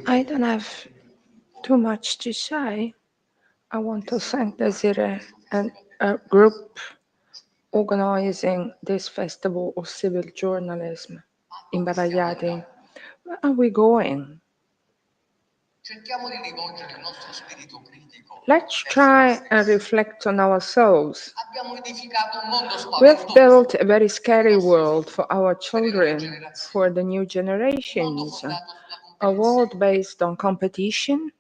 I don't have too much to say. I want to thank Desiree and a group organizing this festival of civil journalism, Imbavagliati. Where are we going? Let's try and reflect on ourselves. We've built a very scary world for our children, for the new generations, a world based on competition,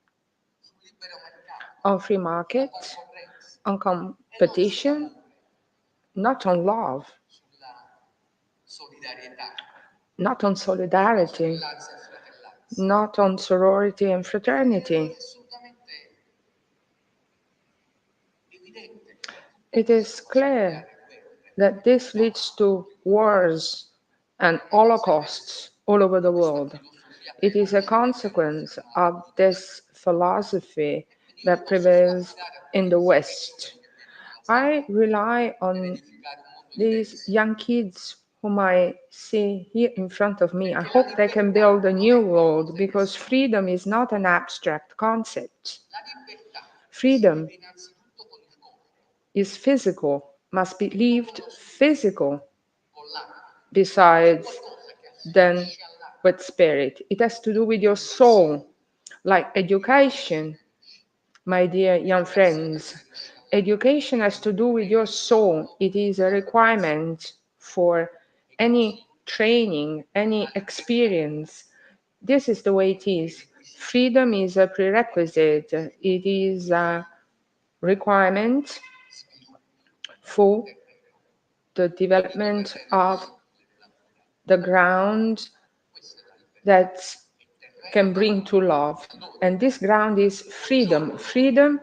on free market, on competition, not on love, not on solidarity, not on sorority and fraternity. It is clear that this leads to wars and holocausts all over the world. It is a consequence of this philosophy that prevails in the West. I rely on these young kids whom I see here in front of me. I hope they can build a new world because freedom is not an abstract concept. Freedom is physical, must be lived physical, besides then with spirit. It has to do with your soul, like education, my dear young friends. Education has to do with your soul. It is a requirement for any training, any experience. This is the way it is. Freedom is a prerequisite. It is a requirement for the development of the ground that can bring to love. And this ground is freedom. Freedom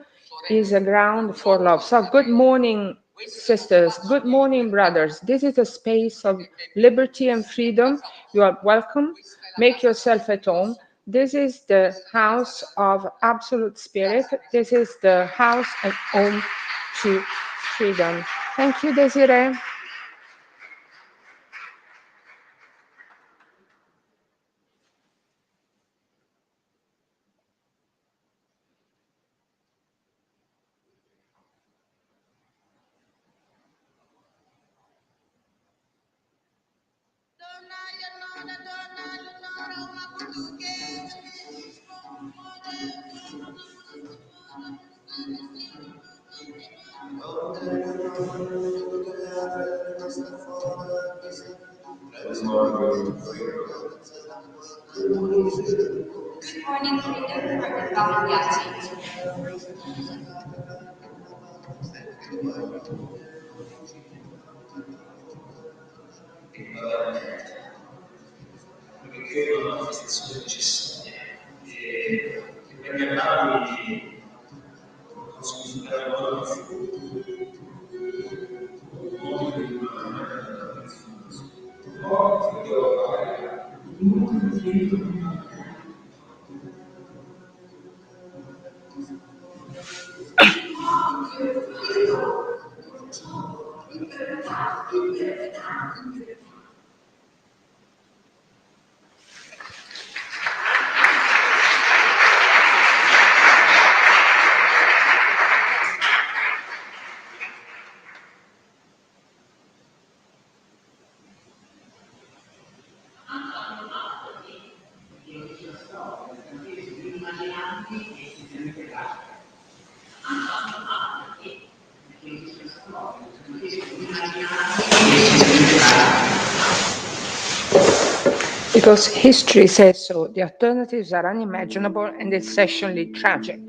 is a ground for love. So good morning, sisters. Good morning, brothers. This is a space of liberty and freedom. You are welcome. Make yourself at home. This is the house of absolute spirit. This is the house and home to freedom. Thank you, Desiree. Good morning, freedom from Imbavagliati. Perché la manifestazione necessaria e per canali considerare la Because history says so. The alternatives are unimaginable and essentially tragic.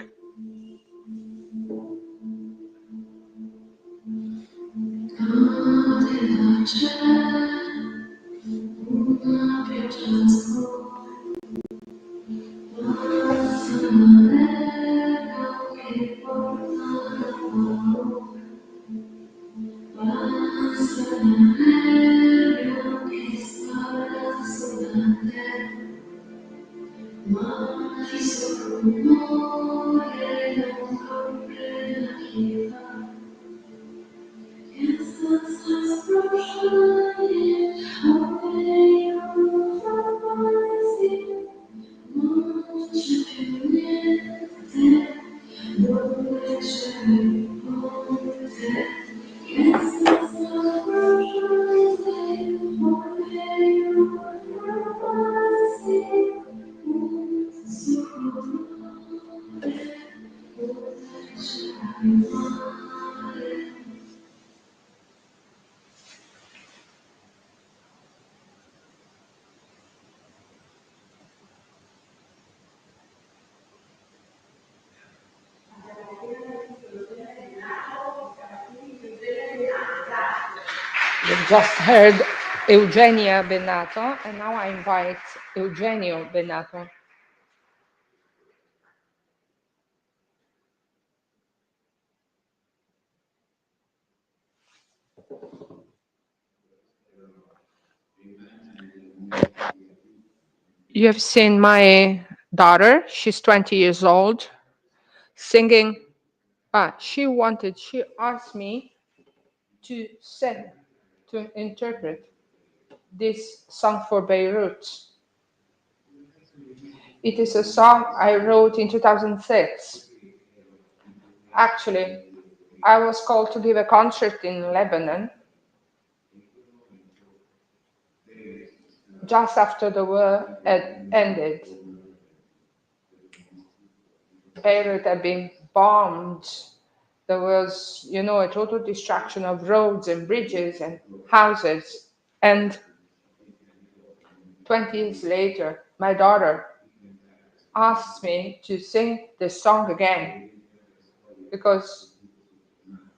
just heard Eugenia Bennato, and now I invite Eugenio Bennato. You have seen my daughter, she's 20 years old, singing. She asked me to sing, to interpret this song for Beirut. It is a song I wrote in 2006. Actually, I was called to give a concert in Lebanon just after the war had ended. Beirut had been bombed. There was, a total destruction of roads and bridges and houses. And 20 years later, my daughter asked me to sing the song again because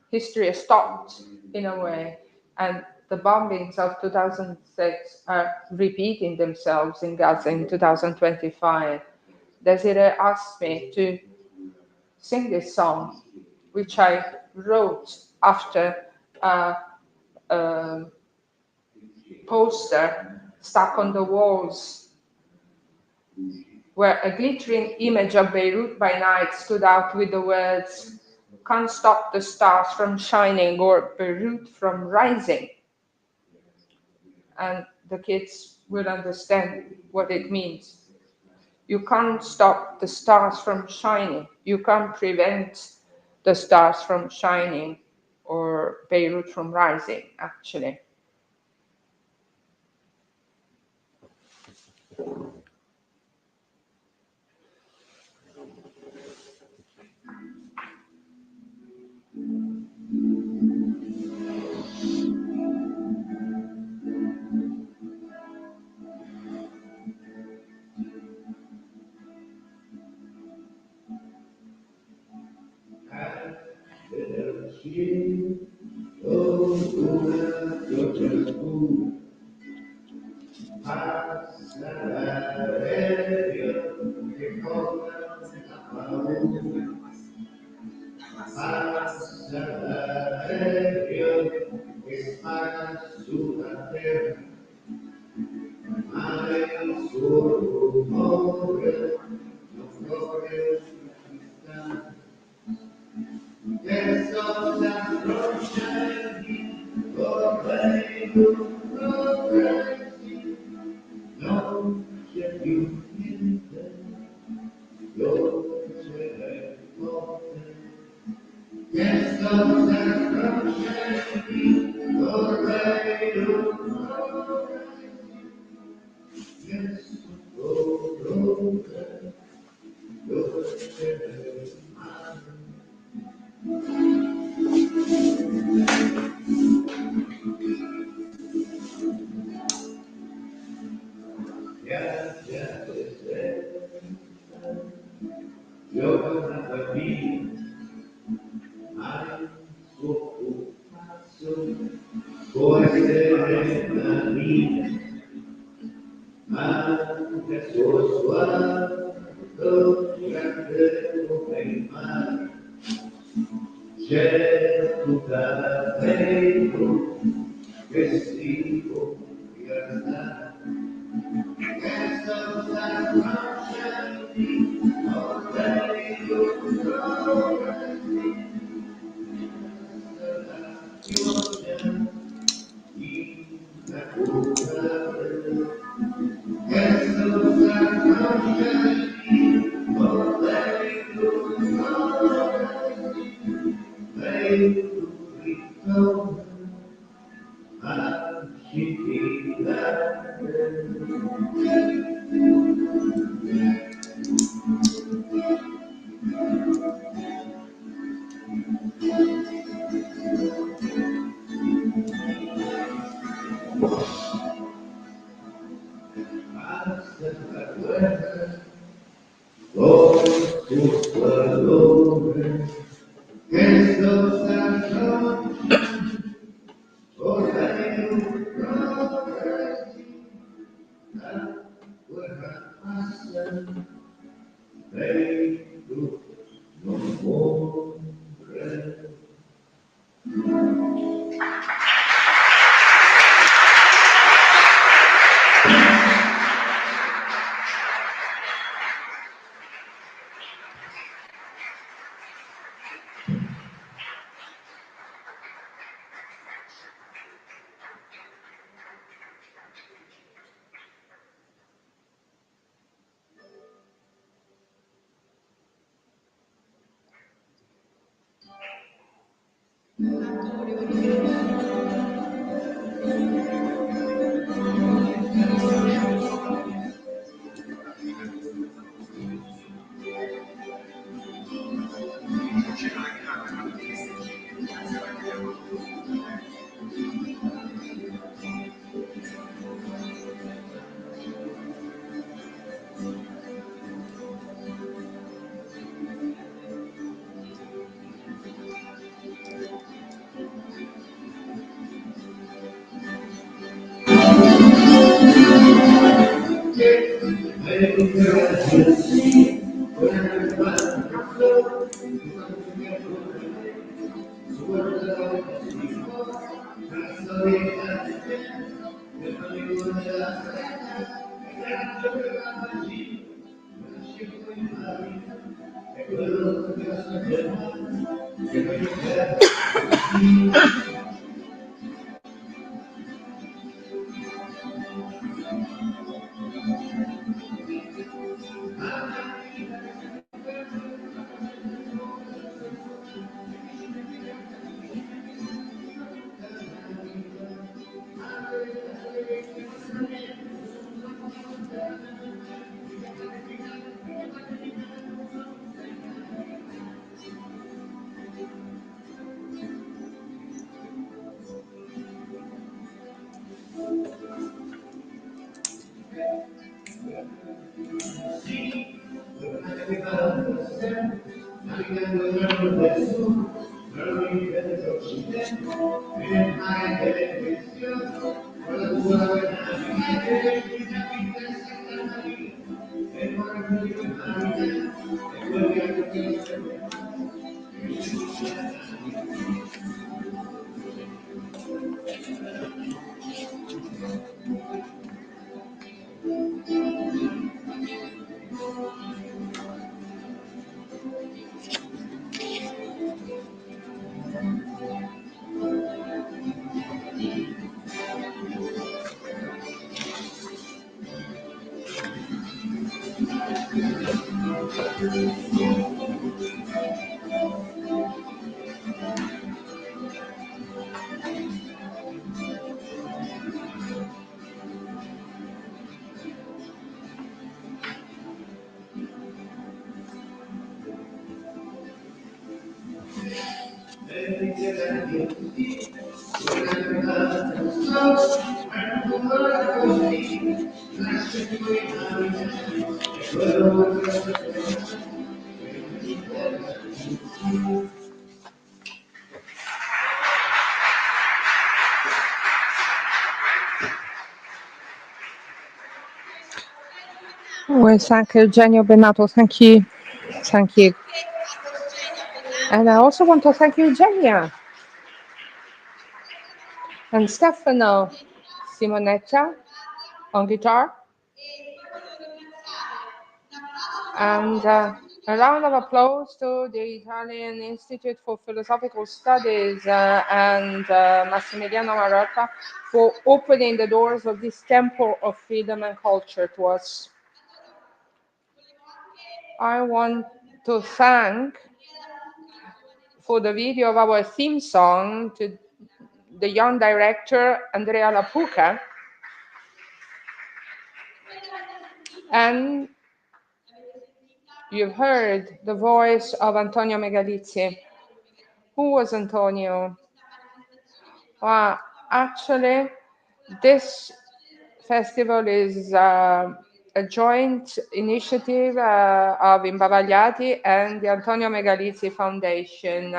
history has stopped in a way, and the bombings of 2006 are repeating themselves in Gaza in 2025. Desiree asked me to sing this song, which I wrote after a poster stuck on the walls where a glittering image of Beirut by night stood out with the words, "Can't stop the stars from shining," or "Beirut from rising." And the kids will understand what it means. You can't stop the stars from shining. You can't prevent the stars from shining or Beirut from rising, actually. Well, thank you, Eugenio Benato. Thank you. Thank you. And I also want to thank Eugenia and Stefano Simonetta on guitar. And a round of applause to the Italian Institute for Philosophical Studies and Massimiliano Marotta for opening the doors of this temple of freedom and culture to us. I want to thank for the video of our theme song to the young director Andrea Lapuca and you've heard the voice of Antonio Megalizzi. Who was Antonio? Actually, this festival is a joint initiative of Imbavagliati and the Antonio Megalizzi Foundation.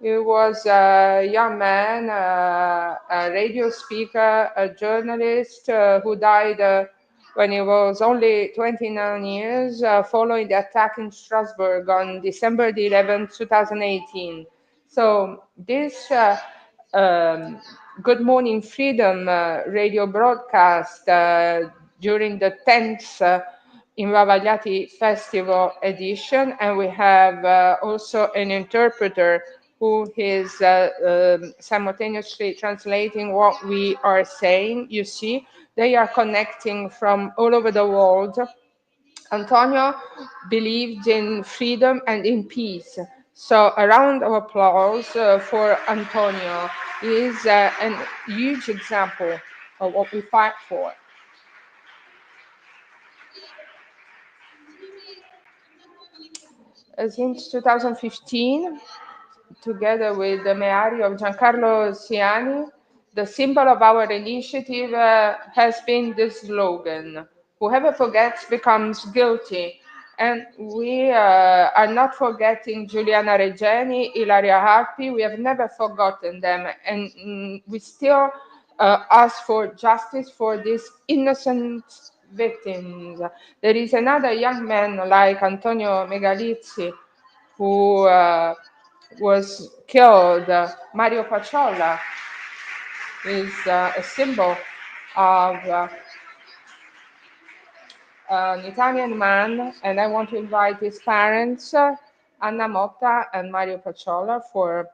He was a young man, a radio speaker, a journalist who died when he was only 29 years, following the attack in Strasbourg on December the 11th, 2018. So this Good Morning Freedom radio broadcast during the 10th Imbavagliati Festival edition, and we have also an interpreter who is simultaneously translating what we are saying. You see, they are connecting from all over the world. Antonio believed in freedom and in peace. So a round of applause for Antonio. He is a huge example of what we fight for. Since 2015, together with the Meari of Giancarlo Siani, the symbol of our initiative has been the slogan, "Whoever forgets becomes guilty." And we are not forgetting Giuliana Regeni, Ilaria Harpi. We have never forgotten them. And we still ask for justice for these innocent victims. There is another young man like Antonio Megalizzi who was killed. Mario Pacciolla is a symbol of an Italian man, and I want to invite his parents, Anna Motta and Mario Pacciolla, for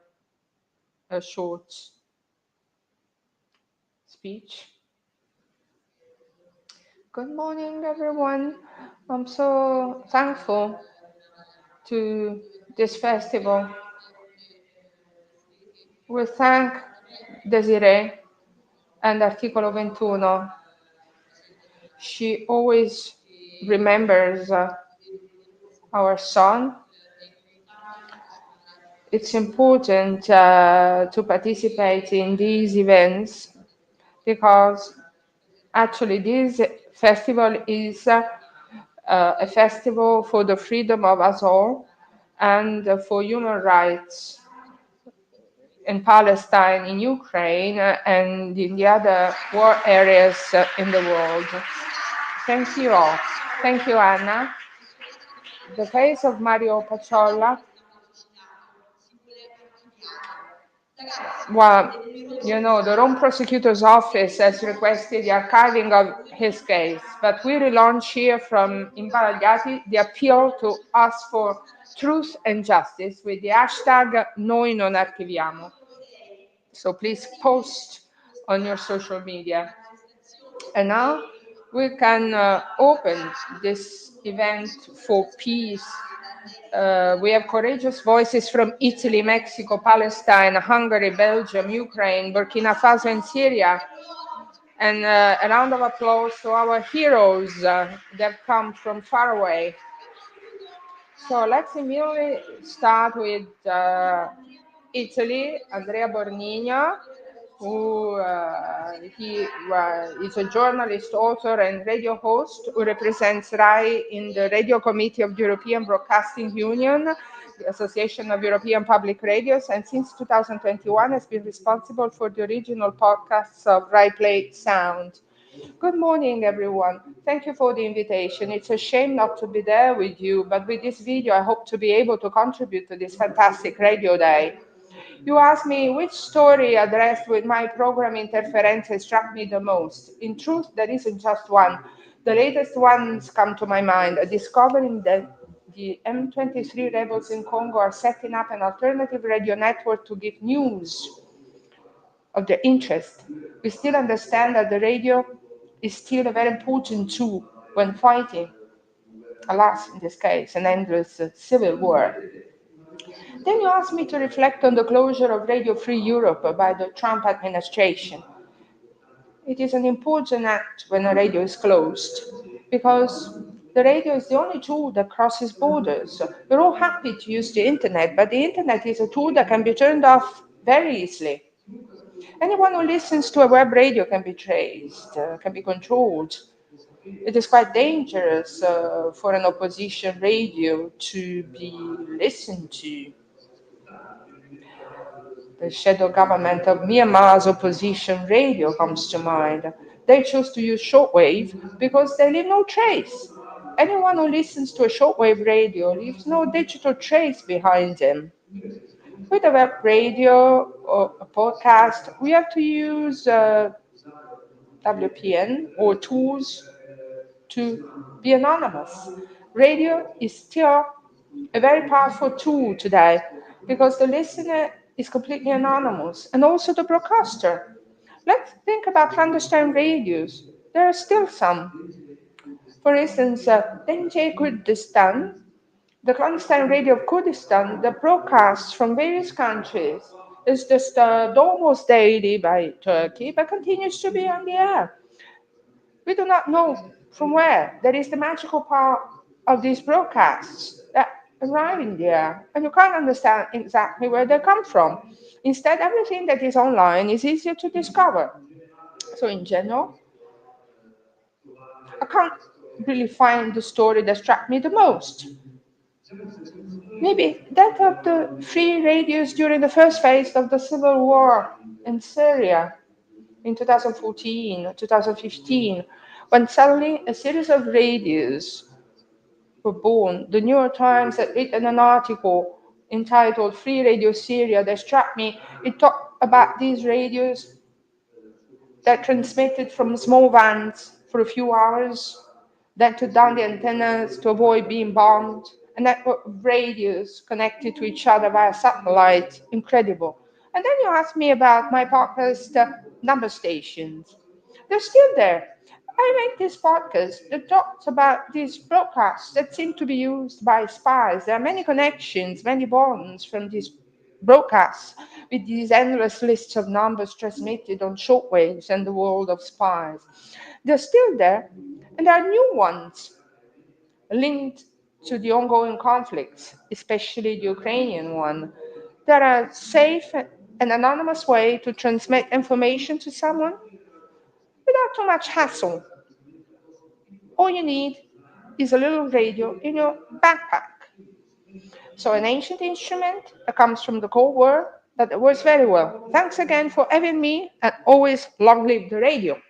a short speech. Good morning, everyone. I'm so thankful to this festival. We thank Desiree and Articolo 21. She always remembers our son. It's important to participate in these events because actually this festival is a festival for the freedom of us all and for human rights in Palestine, in Ukraine, and in the other war areas in the world. Thank you all. Thank you, Anna. The case of Mario Pacciolla, well, you know, the Rome prosecutor's office has requested the archiving of his case, but we relaunch here from Imbavagliati the appeal to ask for truth and justice with the hashtag Noi non archiviamo. So please post on your social media. And now we can open this event for peace. We have courageous voices from Italy, Mexico, Palestine, Hungary, Belgium, Ukraine, Burkina Faso, and Syria. And a round of applause to our heroes that come from far away. So let's immediately start with Italy, Andrea Bornigno, who is a journalist, author, and radio host who represents RAI in the Radio Committee of the European Broadcasting Union, the Association of European Public Radios, and since 2021 has been responsible for the original podcasts of RAI Play Sound. Good morning, everyone. Thank you for the invitation. It's a shame not to be there with you, but with this video, I hope to be able to contribute to this fantastic radio day. You asked me which story addressed with my program Interferenze struck me the most. In truth, there isn't just one. The latest ones come to my mind, discovering that the M23 rebels in Congo are setting up an alternative radio network to give news of their interest. We still understand that the radio is still a very important tool when fighting, alas, in this case, an endless civil war. Then you asked me to reflect on the closure of Radio Free Europe by the Trump administration. It is an important act when a radio is closed because the radio is the only tool that crosses borders. We're all happy to use the internet, but the internet is a tool that can be turned off very easily. Anyone who listens to a web radio can be traced, can be controlled. It is quite dangerous for an opposition radio to be listened to. The shadow government of Myanmar's opposition radio comes to mind. They chose to use shortwave because they leave no trace. Anyone who listens to a shortwave radio leaves no digital trace behind them. With a web radio or a podcast, we have to use WPN or tools to be anonymous. Radio is still a very powerful tool today because the listener is completely anonymous and also the broadcaster. Let's think about clandestine radios. There are still some. For instance, NJ Kurdistan, the clandestine radio of Kurdistan that broadcasts from various countries, is disturbed almost daily by Turkey but continues to be on the air. We do not know from where. That is the magical part of these broadcasts that arrive in the air, and you can't understand exactly where they come from. Instead, everything that is online is easier to discover. So, in general, I can't really find the story that struck me the most. Maybe that of the free radios during the first phase of the civil war in Syria in 2014, 2015, when suddenly a series of radios were born. The New York Times had written an article entitled Free Radio Syria that struck me. It talked about these radios that transmitted from small vans for a few hours, then took down the antennas to avoid being bombed, a network of radios connected to each other via satellite. Incredible. And then you asked me about my podcast number stations. They're still there. I make this podcast that talks about these broadcasts that seem to be used by spies. There are many connections, many bonds from these broadcasts with these endless lists of numbers transmitted on shortwaves and the world of spies. They're still there, and there are new ones linked to the ongoing conflicts, especially the Ukrainian one. There are safe and anonymous way to transmit information to someone without too much hassle. All you need is a little radio in your backpack. So an ancient instrument that comes from the Cold War, but it works very well. Thanks again for having me, and always long live the radio.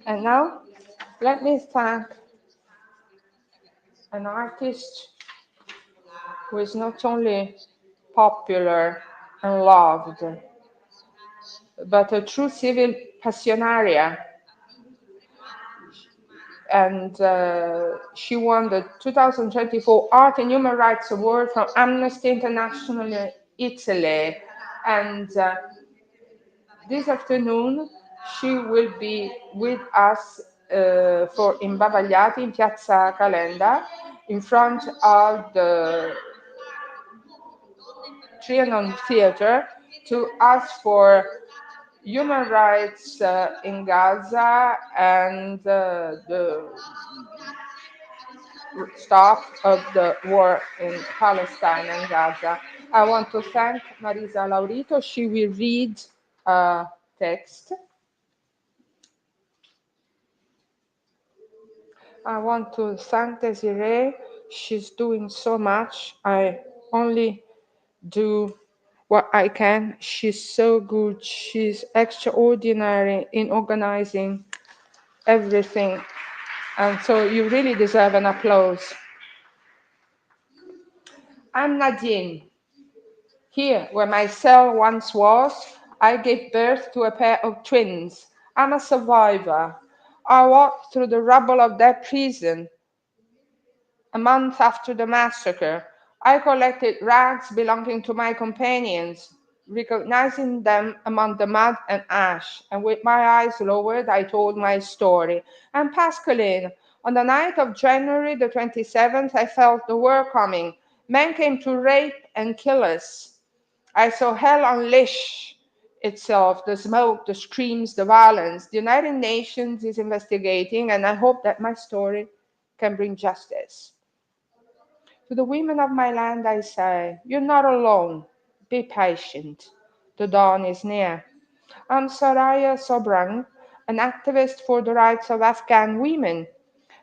And now, let me thank an artist who is not only popular and loved, but a true civil passionaria. And she won the 2024 Art and Human Rights Award from Amnesty International in Italy. And this afternoon, she will be with us for Imbavagliati in Piazza Calenda in front of the Trianon Theatre to ask for human rights in Gaza and the stop of the war in Palestine and Gaza. I want to thank Marisa Laurito. She will read a text. I want to thank Desiree. She's doing so much. I only do what I can. She's so good. She's extraordinary in organizing everything. And so you really deserve an applause. I'm Nadine. Here, where my cell once was, I gave birth to a pair of twins. I'm a survivor. I walked through the rubble of that prison a month after the massacre. I collected rags belonging to my companions, recognizing them among the mud and ash, and with my eyes lowered, I told my story. I'm Pascaline. On the night of January the 27th, I felt the war coming. Men came to rape and kill us. I saw hell unleash itself, the smoke, the screams, the violence. The United Nations is investigating, and I hope that my story can bring justice. To the women of my land, I say, you're not alone. Be patient. The dawn is near. I'm Soraya Sobrang, an activist for the rights of Afghan women.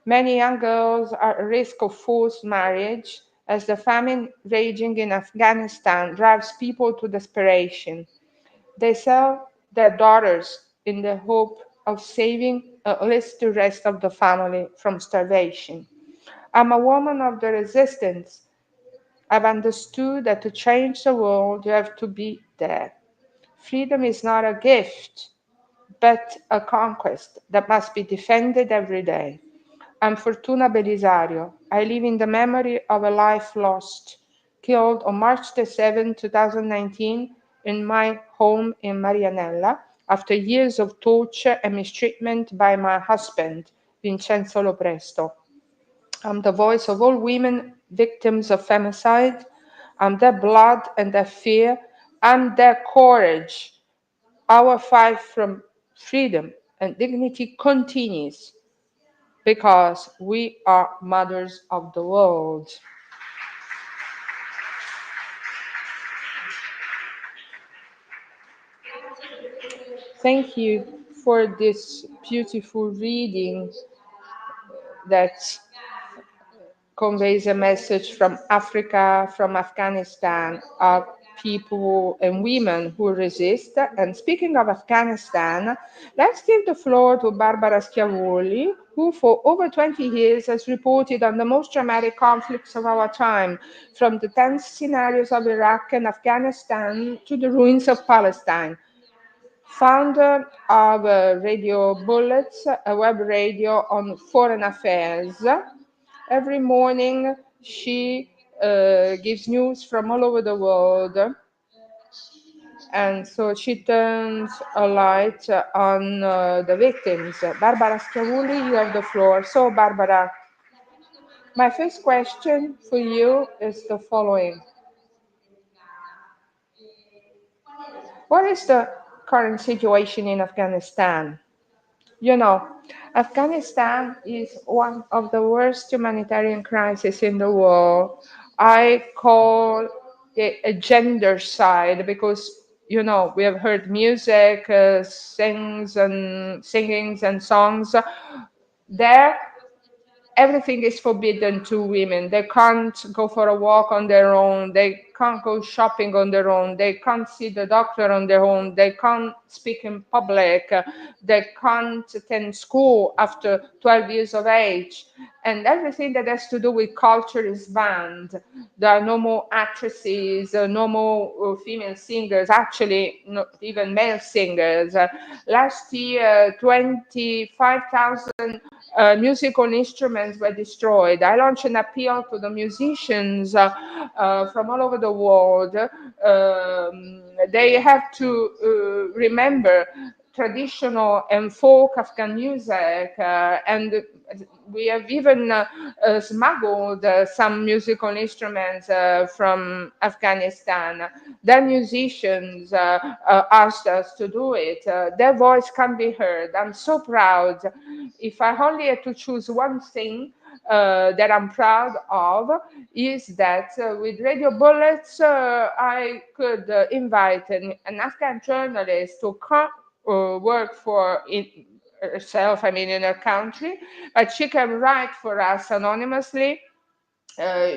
Many young girls are at risk of forced marriage as the famine raging in Afghanistan drives people to desperation. They sell their daughters in the hope of saving at least the rest of the family from starvation. I'm a woman of the resistance. I've understood that to change the world, you have to be there. Freedom is not a gift, but a conquest that must be defended every day. I'm Fortuna Belisario. I live in the memory of a life lost, killed on March the 7th, 2019, in my home in Marianella after years of torture and mistreatment by my husband, Vincenzo Lopresto. I'm the voice of all women victims of femicide. I'm their blood and their fear. I'm their courage. Our fight from freedom and dignity continues because we are mothers of the world. Thank you for this beautiful reading that conveys a message from Africa, from Afghanistan, of people and women who resist. And speaking of Afghanistan, let's give the floor to Barbara Schiavoli, who for over 20 years has reported on the most dramatic conflicts of our time, from the tense scenarios of Iraq and Afghanistan to the ruins of Palestine. Founder of Radio Bullets, a web radio on foreign affairs. Every morning, she gives news from all over the world. And so she turns a light on the victims. Barbara Schiavulli, you have the floor. So, Barbara, my first question for you is the following. What is the current situation in Afghanistan? You know, Afghanistan is one of the worst humanitarian crises in the world. I call it a gendercide because, you know, we have heard music, singings and songs. There, everything is forbidden to women. They can't go for a walk on their own. They can't go shopping on their own. They can't see the doctor on their own. They can't speak in public. They can't attend school after 12 years of age. And everything that has to do with culture is banned. There are no more actresses, no more female singers, actually, not even male singers. Last year, 25,000 musical instruments were destroyed. I launched an appeal to the musicians from all over the world. They have to remember traditional and folk Afghan music, and we have even smuggled some musical instruments from Afghanistan. Their musicians asked us to do it. Their voice can be heard. I'm so proud. If I only had to choose one thing that I'm proud of, is that with Radio Bullets, I could invite an Afghan journalist to come work for herself, I mean, in her country, but she can write for us anonymously.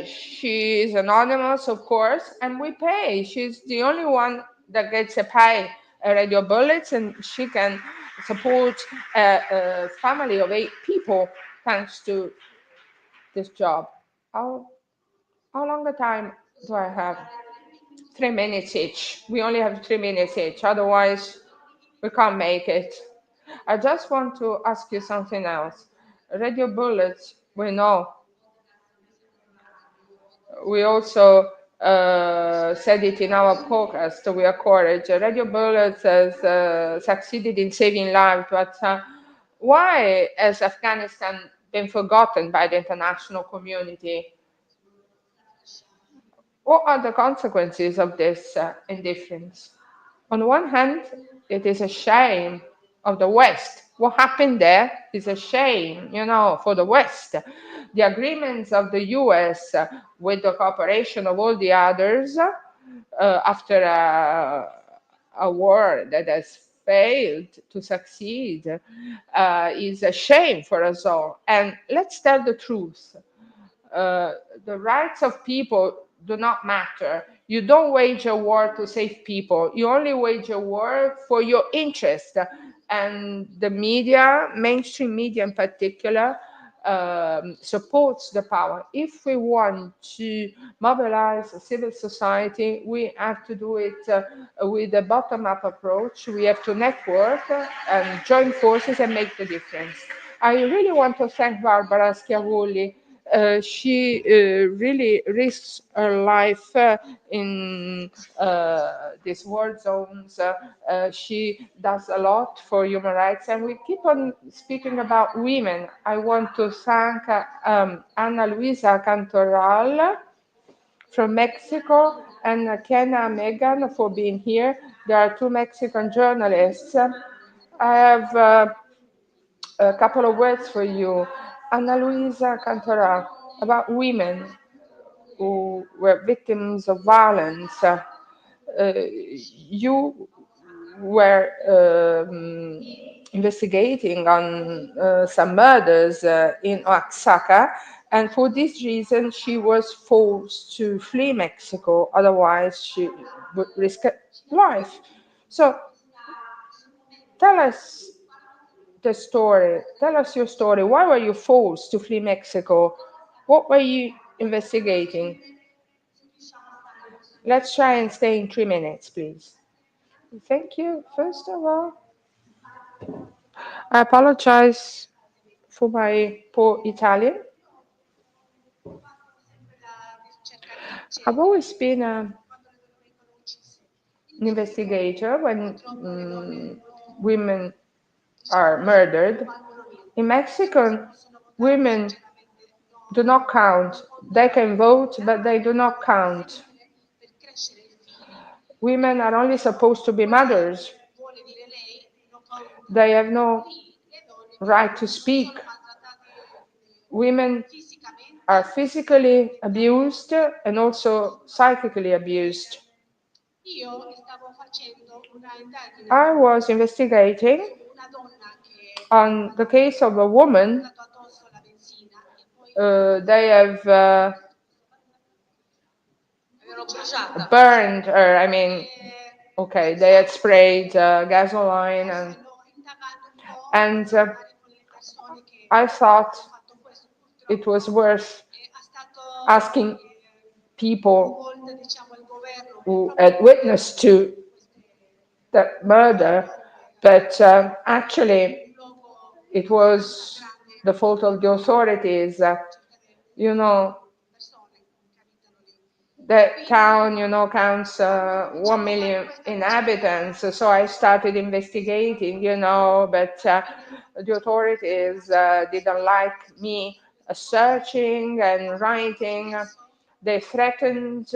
She is anonymous, of course, and we pay. She's the only one that gets a pay at Radio Bullets, and she can support a family of 8 people thanks to this job. How long a time do I have? 3 minutes each. We only have 3 minutes each, otherwise we can't make it. I just want to ask you something else. Radio Bullets, we know. We also said it in our podcast, We Are Courage. Radio Bullets has succeeded in saving lives, but why has Afghanistan been forgotten by the international community? What are the consequences of this indifference? On one hand, it is a shame of the West. What happened there is a shame, you know, for the West. The agreements of the US with the cooperation of all the others after a war that has failed to succeed is a shame for us all. And let's tell the truth. Uh, the rights of people do not matter. You don't wage a war to save people. You only wage a war for your interest. And the media, mainstream media in particular, supports the power. If we want to mobilize civil society, we have to do it with a bottom-up approach. We have to network and join forces and make the difference. I really want to thank Barbara Schiavulli. She really risks her life in these war zones. She does a lot for human rights, and we keep on speaking about women. I want to thank Ana Luisa Cantoral from Mexico and Kenna Megan for being here. There are two Mexican journalists. I have a couple of words for you. Ana Luisa Cantoral, about women who were victims of violence. You were investigating on some murders in Oaxaca, and for this reason, she was forced to flee Mexico. Otherwise, she would risk her life. So, tell us the story. Tell us your story. Why were you forced to flee Mexico? What were you investigating? Let's try and stay in 3 minutes, please. Thank you. First of all, I apologize for my poor Italian. I've always been an investigator when women are murdered. In Mexico, women do not count. They can vote, but they do not count. Women are only supposed to be mothers. They have no right to speak. Women are physically abused and also psychically abused. I was investigating on the case of a woman. They have burned her. I mean, okay, they had sprayed gasoline, and I thought it was worth asking people who had witnessed to the murder, but actually it was the fault of the authorities. You know, the town, counts 1 million inhabitants. So I started investigating, but the authorities didn't like me searching and writing. They threatened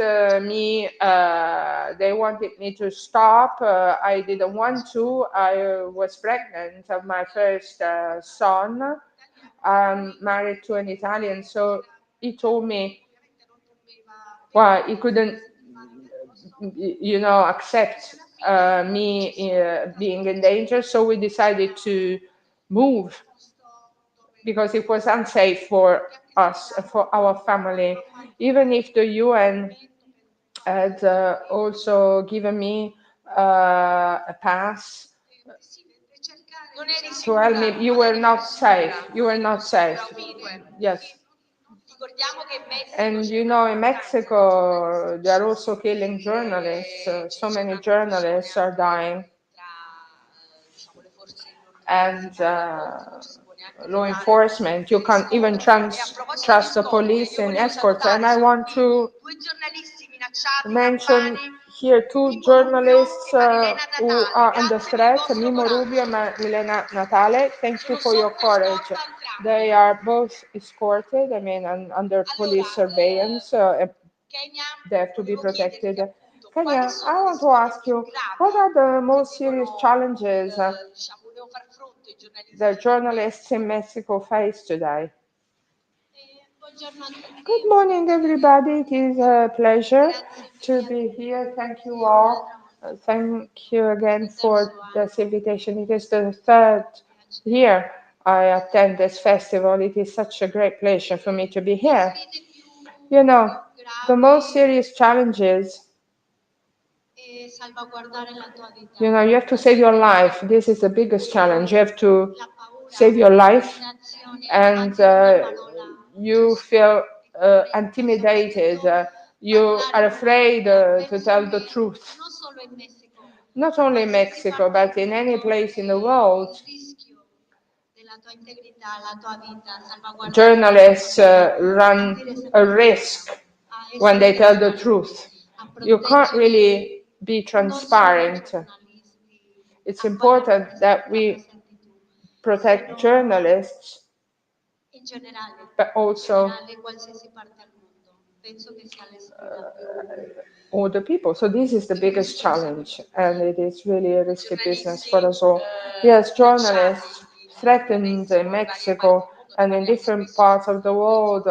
me. They wanted me to stop. I didn't want to. I was pregnant of my first son. I'm married to an Italian, so he told me, well, he couldn't, accept me being in danger. So we decided to move because it was unsafe for us, for our family. Even if the UN had also given me a pass to help me, you were not safe. You were not safe. Yes. And in Mexico, they are also killing journalists. So many journalists are dying. And law enforcement, you can't even trust the police and escorts. And I want to mention here two journalists who are under threat, Mimo Rubio and Milena Natale. Thank you for your courage. They are both escorted, under police surveillance. They have to be protected. Kenya, I want to ask you, what are the most serious challenges that journalists in Mexico face today? Good morning, everybody. It is a pleasure to be here. Thank you all Thank you again for this invitation. It is the third year I attend this festival. It is such a great pleasure for me to be here. You know, the most serious challenges, you have to save your life. This is the biggest challenge. You have to save your life, and you feel intimidated. You are afraid to tell the truth. Not only in Mexico, but in any place in the world. Journalists run a risk when they tell the truth. You can't really be transparent. It's important that we protect journalists, but also all the people. So this is the biggest challenge, and it is really a risky business for us all. Yes, journalists threatened in Mexico and in different parts of the world.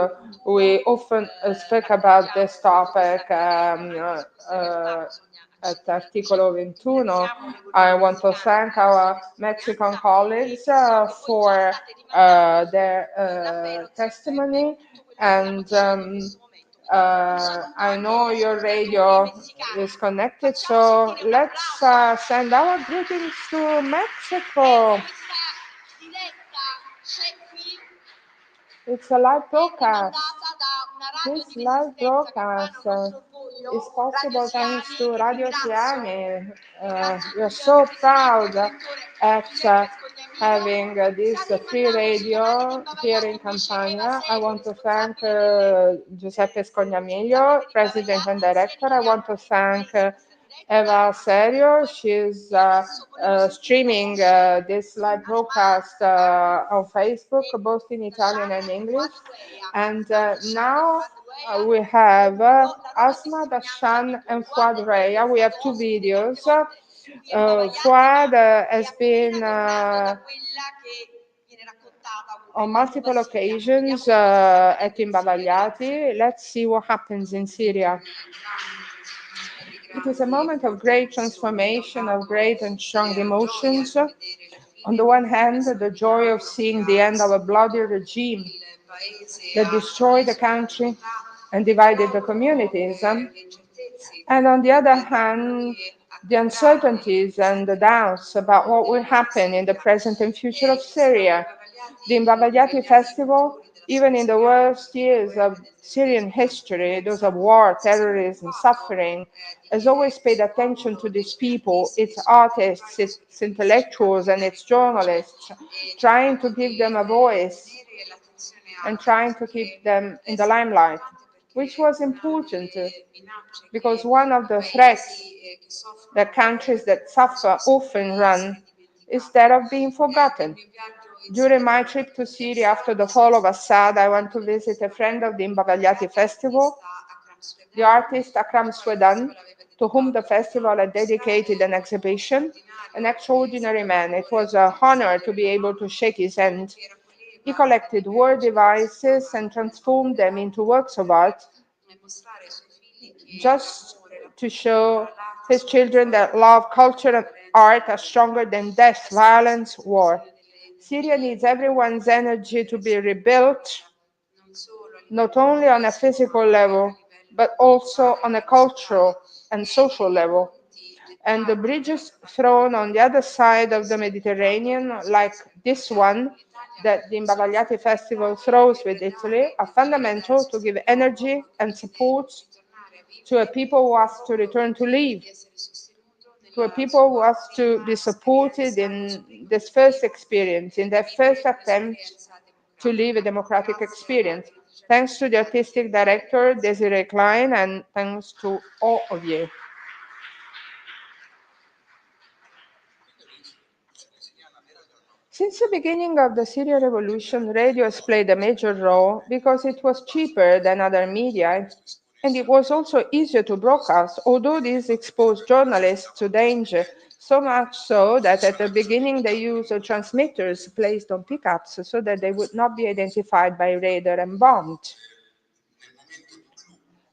We often speak about this topic at Articolo 21. I want to thank our Mexican colleagues for their testimony, and I know your radio is connected, so let's send our greetings to Mexico. It's a live broadcast. This live broadcast is possible thanks to Radio Siani. We're so proud at having this free radio here in Campania. I want to thank Giuseppe Scognamiglio, President and Director. I want to thank Eva Serio. She's streaming this live broadcast on Facebook, both in Italian and English. And now we have Asma Dashan and Fuad Reya. We have two videos. Fuad has been on multiple occasions at Imbavagliati. Let's see what happens in Syria. It is a moment of great transformation, of great and strong emotions. On the one hand, the joy of seeing the end of a bloody regime that destroyed the country and divided the communities. And on the other hand, the uncertainties and the doubts about what will happen in the present and future of Syria. The Imbavagliati festival, even in the worst years of Syrian history, those of war, terrorism, suffering, has always paid attention to these people, its artists, its intellectuals, and its journalists, trying to give them a voice and trying to keep them in the limelight, which was important because one of the threats that countries that suffer often run is that of being forgotten. During my trip to Syria after the fall of Assad, I went to visit a friend of the Imbavagliati festival, the artist Akram Swedan, to whom the festival had dedicated an exhibition, an extraordinary man. It was an honor to be able to shake his hand. He collected war devices and transformed them into works of art just to show his children that love, culture, and art are stronger than death, violence, war. Syria needs everyone's energy to be rebuilt, not only on a physical level, but also on a cultural and social level. And the bridges thrown on the other side of the Mediterranean, like this one that the Imbavagliati Festival throws with Italy, are fundamental to give energy and support to a people who has to return to live, to a people who has to be supported in this first experience, in their first attempt to live a democratic experience. Thanks to the artistic director, Desiree Klein, and thanks to all of you. Since the beginning of the Syrian revolution, radio has played a major role because it was cheaper than other media and it was also easier to broadcast, although this exposed journalists to danger, so much so that at the beginning they used transmitters placed on pickups so that they would not be identified by radar and bombed.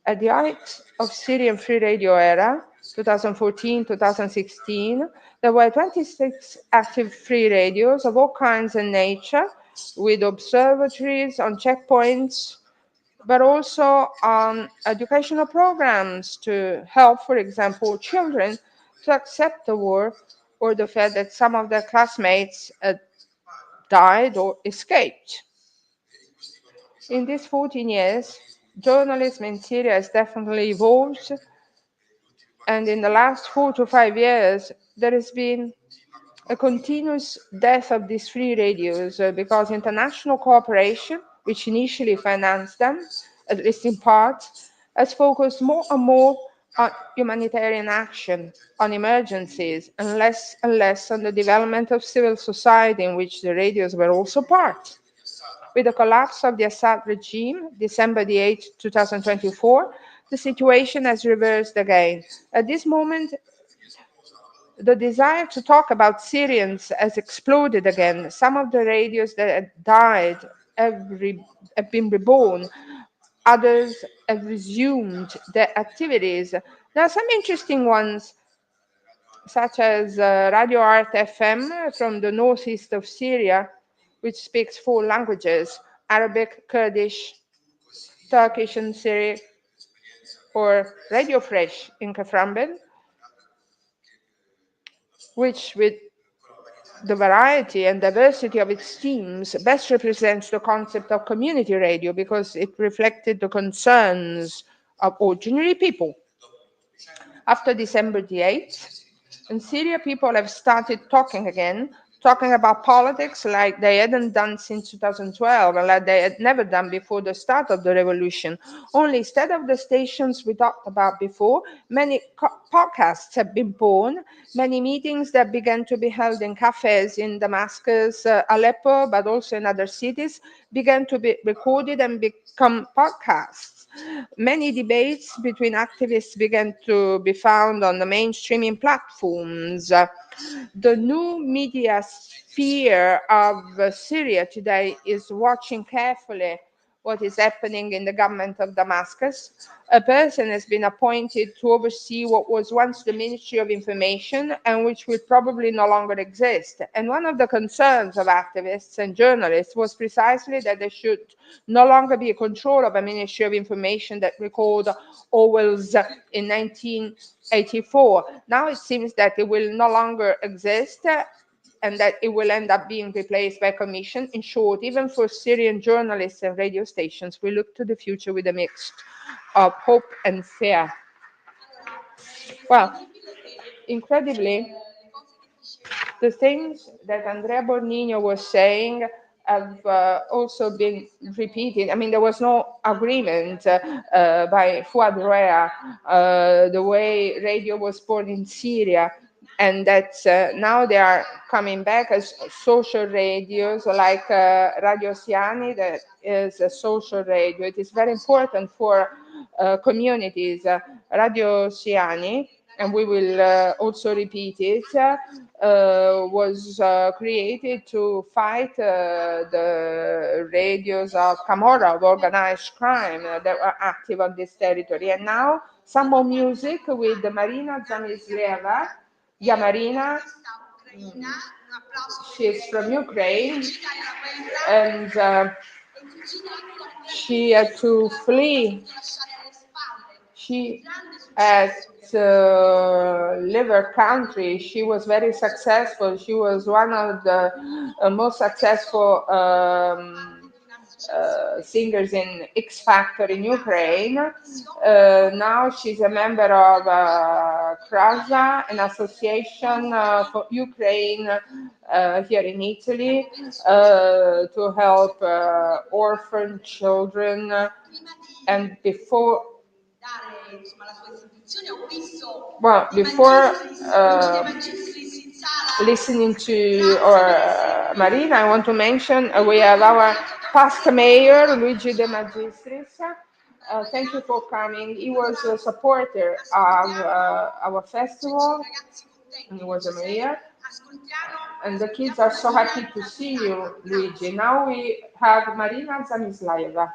At the height of Syrian free radio era, 2014, 2016, there were 26 active free radios of all kinds and nature, with observatories on checkpoints, but also educational programs to help, for example, children to accept the war or the fact that some of their classmates died or escaped. In these 14 years, journalism in Syria has definitely evolved, and in the last 4 to 5 years, there has been a continuous death of these free radios because international cooperation, which initially financed them, at least in part, has focused more and more on humanitarian action, on emergencies, and less on the development of civil society, in which the radios were also part. With the collapse of the Assad regime, December the 8th, 2024, the situation has reversed again. At this moment, the desire to talk about Syrians has exploded again. Some of the radios that had died have been reborn. Others have resumed their activities. There are some interesting ones, such as Radio Art FM from the northeast of Syria, which speaks 4 languages: Arabic, Kurdish, Turkish, and Syriac, or Radio Fresh in Kaframben, which, with the variety and diversity of its themes, best represents the concept of community radio because it reflected the concerns of ordinary people. After December the 8th, in Syria, people have started talking again, talking about politics like they hadn't done since 2012 and like they had never done before the start of the revolution. Only instead of the stations we talked about before, many podcasts have been born, many meetings that began to be held in cafes in Damascus, Aleppo, but also in other cities, began to be recorded and become podcasts. Many debates between activists began to be found on the mainstreaming platforms. The new media sphere of Syria today is watching carefully what is happening in the government of Damascus. A person has been appointed to oversee what was once the Ministry of Information and which will probably no longer exist. And one of the concerns of activists and journalists was precisely that there should no longer be a control of a Ministry of Information that recalled Orwell's in 1984. Now it seems that it will no longer exist and that it will end up being replaced by a commission. In short, even for Syrian journalists and radio stations, we look to the future with a mix of hope and fear. Well, incredibly, the things that Andrea Bornino was saying have also been repeated. I mean, there was no agreement by Fuad Rea, the way radio was born in Syria, and that now they are coming back as social radios like Radio Siani, that is a social radio. It is very important for communities. Radio Siani, and we will also repeat it, was created to fight the radios of Camorra, of organized crime that were active on this territory. And now some more music with Marina Zamisleva. Yeah, Marina, she's from Ukraine, and she had to flee. She had to leave her country. She was very successful. She was one of the most successful singers in X Factor in Ukraine. Now she's a member of CRASA, an association for Ukraine here in Italy, to help orphan children. And before listening to Marina, I want to mention we have our past mayor, Luigi De Magistris. Thank you for coming. He was a supporter of our festival, and he was a mayor. And the kids are so happy to see you, Luigi. Now we have Marina Zamislaeva.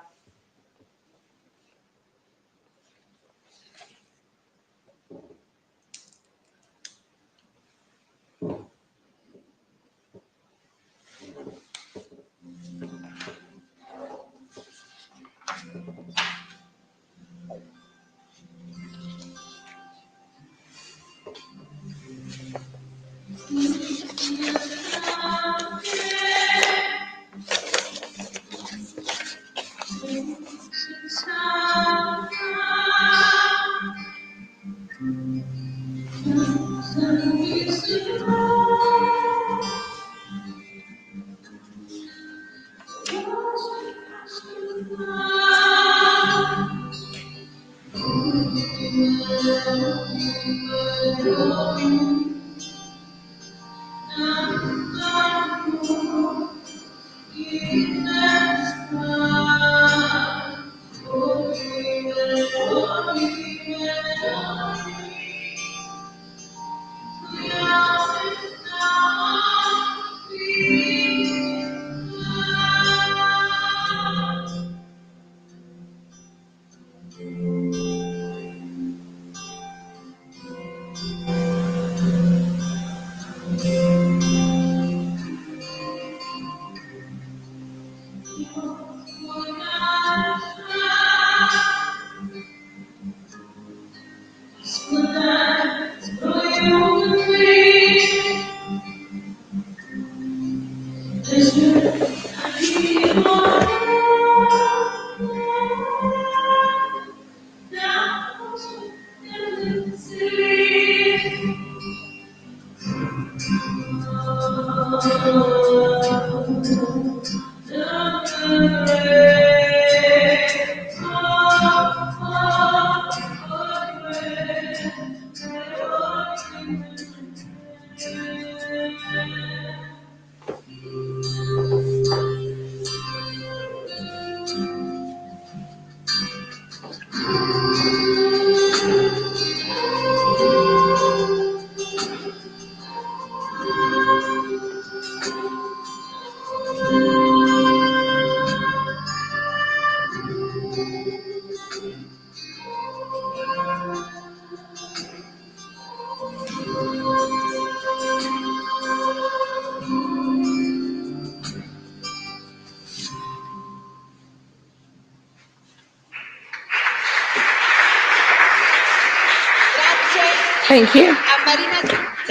Thank you.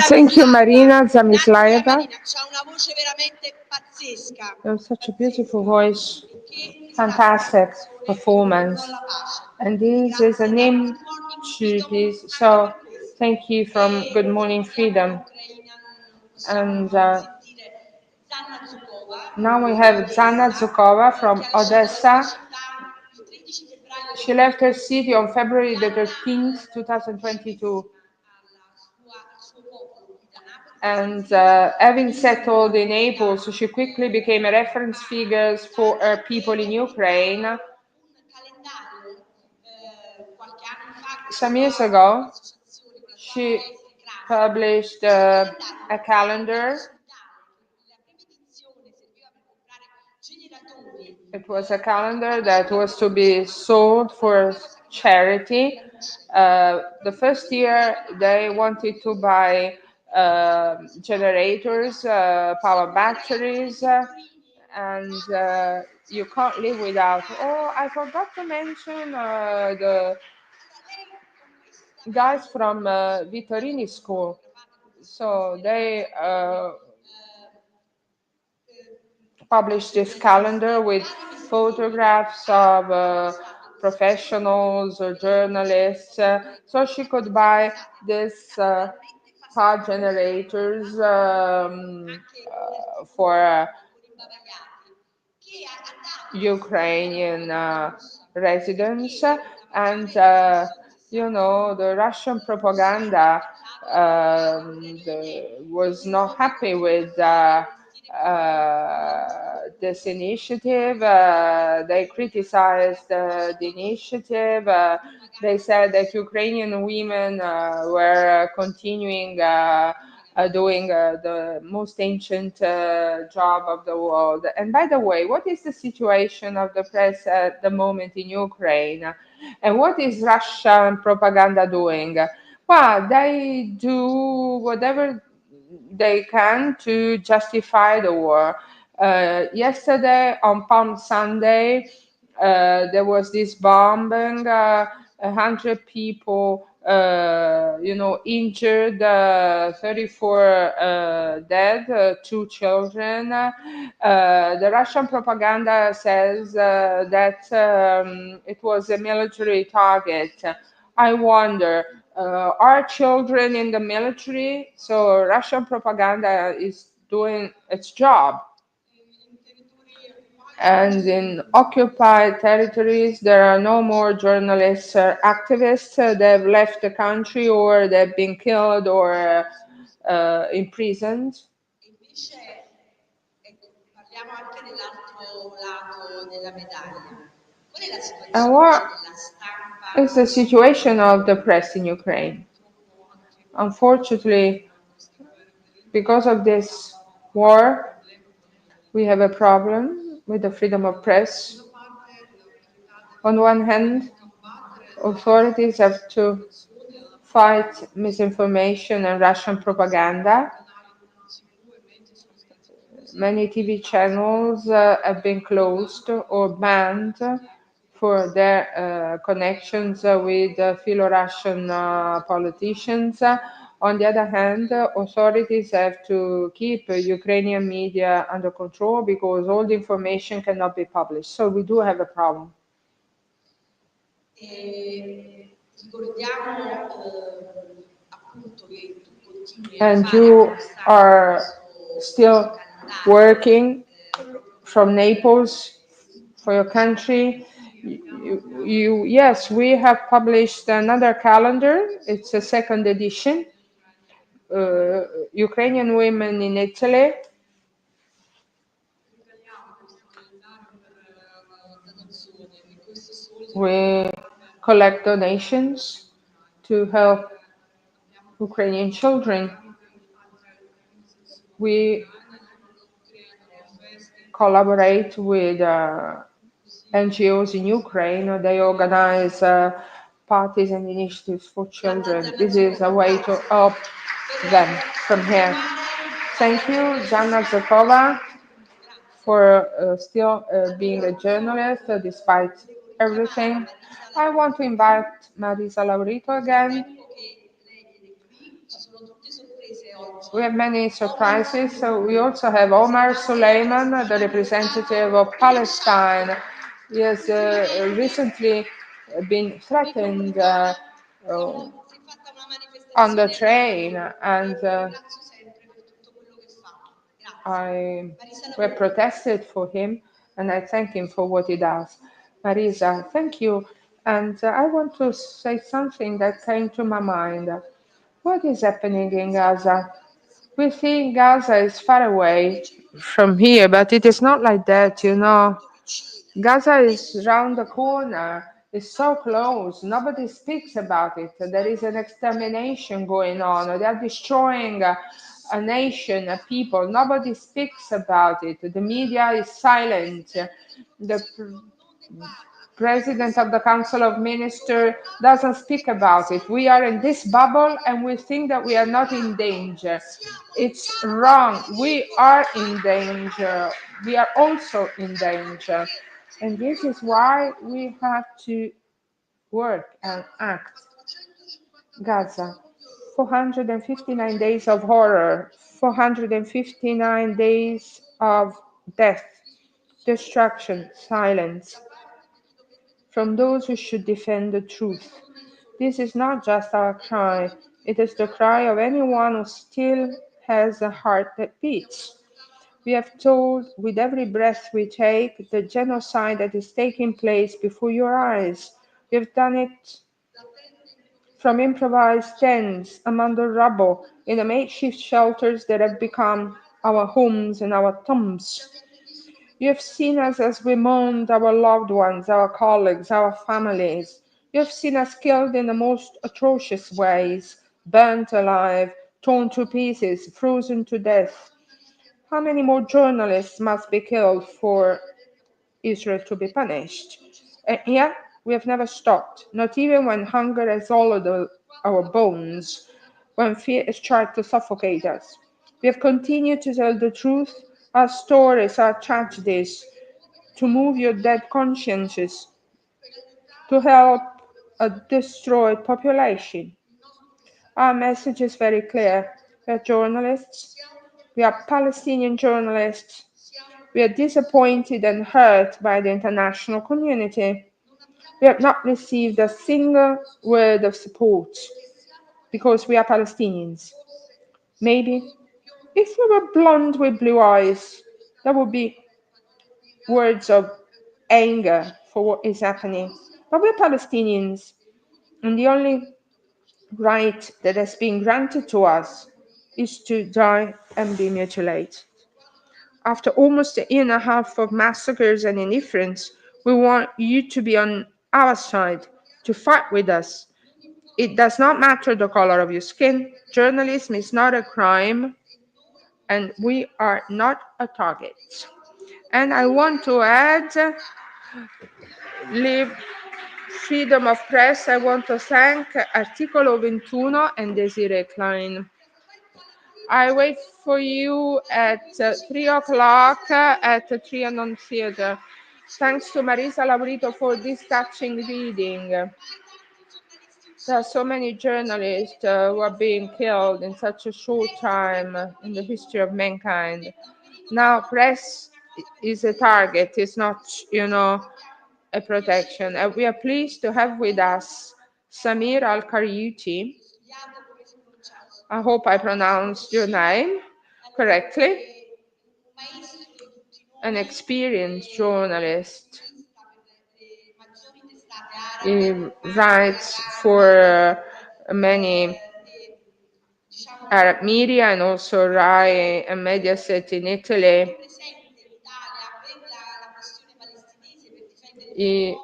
Thank you, Marina Zamislaeva. Marina c'ha una voce veramente pazzesca. You have such a beautiful voice, fantastic performance. And this is an hymn to peace. So thank you from Good Morning Freedom. And now we have Zana Zukova from Odessa. She left her city on February the 13th, 2022. And having settled in Naples, she quickly became a reference figure for her people in Ukraine. Some years ago, she published a calendar. It was a calendar that was to be sold for charity. The first year, they wanted to buy generators, power batteries, and you can't live without. Oh, I forgot to mention the guys from Vittorini School. So they published this calendar with photographs of professionals or journalists, so she could buy this power generators for Ukrainian residents. And the Russian propaganda was not happy with this initiative. They criticized the initiative. They said that Ukrainian women were continuing doing the most ancient job of the world. And by the way, what is the situation of the press at the moment in Ukraine? And what is Russian propaganda doing? Well, they do whatever they can to justify the war. Yesterday on Palm Sunday, there was this bombing, 100 people, injured, 34 dead, 2 children. The Russian propaganda says that it was a military target. I wonder our children in the military. So Russian propaganda is doing its job. And in occupied territories, there are no more journalists or activists. They've left the country or they've been killed or imprisoned. Invece, ecco, parliamo anche dell'altro lato della medaglia. Qual è la And situazione what invece della stampa? is the situation of the press in Ukraine? Unfortunately, because of this war, we have a problem with the freedom of press. On one hand, authorities have to fight misinformation and Russian propaganda. Many TV channels have been closed or banned for their connections with Philo-Russian politicians. On the other hand, authorities have to keep Ukrainian media under control because all the information cannot be published. So we do have a problem. Ricordiamo appunto che tu continui a And fare you nonostante are questo still calendario working from Naples for your country. Yes, we have published another calendar. It's a second edition. Ukrainian women in Italy. We collect donations to help Ukrainian children. We collaborate with NGOs in Ukraine. They organize parties and initiatives for children. This is a way to help them from here. Thank you, Gianna Zakova, for still being a journalist despite everything. I want to invite Marisa Laurito again. We have many surprises. So we also have Omar Suleiman, the representative of Palestine. He has recently been threatened on the train, and we protested for him, and I thank him for what he does. Marisa, thank you. And I want to say something that came to my mind. What is happening in Gaza? We think Gaza is far away from here, but it is not like that, you know. Gaza is round the corner. It's so close. Nobody speaks about it. There is an extermination going on. They are destroying a nation, a people. Nobody speaks about it. The media is silent. The president of the Council of Ministers doesn't speak about it. We are in this bubble and we think that we are not in danger. It's wrong. We are in danger. We are also in danger. And this is why we have to work and act. Gaza, 459 days of horror, 459 days of death, destruction, silence from those who should defend the truth. This is not just our cry, it is the cry of anyone who still has a heart that beats. We have told with every breath we take the genocide that is taking place before your eyes. We have done it from improvised tents among the rubble in the makeshift shelters that have become our homes and our tombs. You have seen us as we mourned our loved ones, our colleagues, our families. You have seen us killed in the most atrocious ways, burnt alive, torn to pieces, frozen to death. How many more journalists must be killed for Israel to be punished? And yet, we have never stopped, not even when hunger has hollowed our bones, when fear has tried to suffocate us. We have continued to tell the truth, our stories, our tragedies, to move your dead consciences, to help a destroyed population. Our message is very clear. We are journalists. We are Palestinian journalists. We are disappointed and hurt by the international community. We have not received a single word of support. because we are Palestinians. Maybe if we were blonde with blue eyes, that would be words of anger for what is happening. But we're Palestinians, and the only right that has been granted to us is to die and be mutilated. After almost a year and a half of massacres and indifference, we want you to be on our side, to fight with us. It does not matter the color of your skin. Journalism is not a crime, and we are not a target. And I want to add, leave freedom of press. I want to thank Articolo 21 and Desiree Klein. I wait for you at 3 o'clock at the Trianon Theatre. Thanks to Marisa Laurito for this touching reading. There are so many journalists who are being killed in such a short time in the history of mankind. Now, press is a target, it's not, a protection. And we are pleased to have with us Samir Al-Karyuti. I hope I pronounced your name correctly. An experienced journalist. He writes for many Arab media and also Rai and Mediaset in Italy. He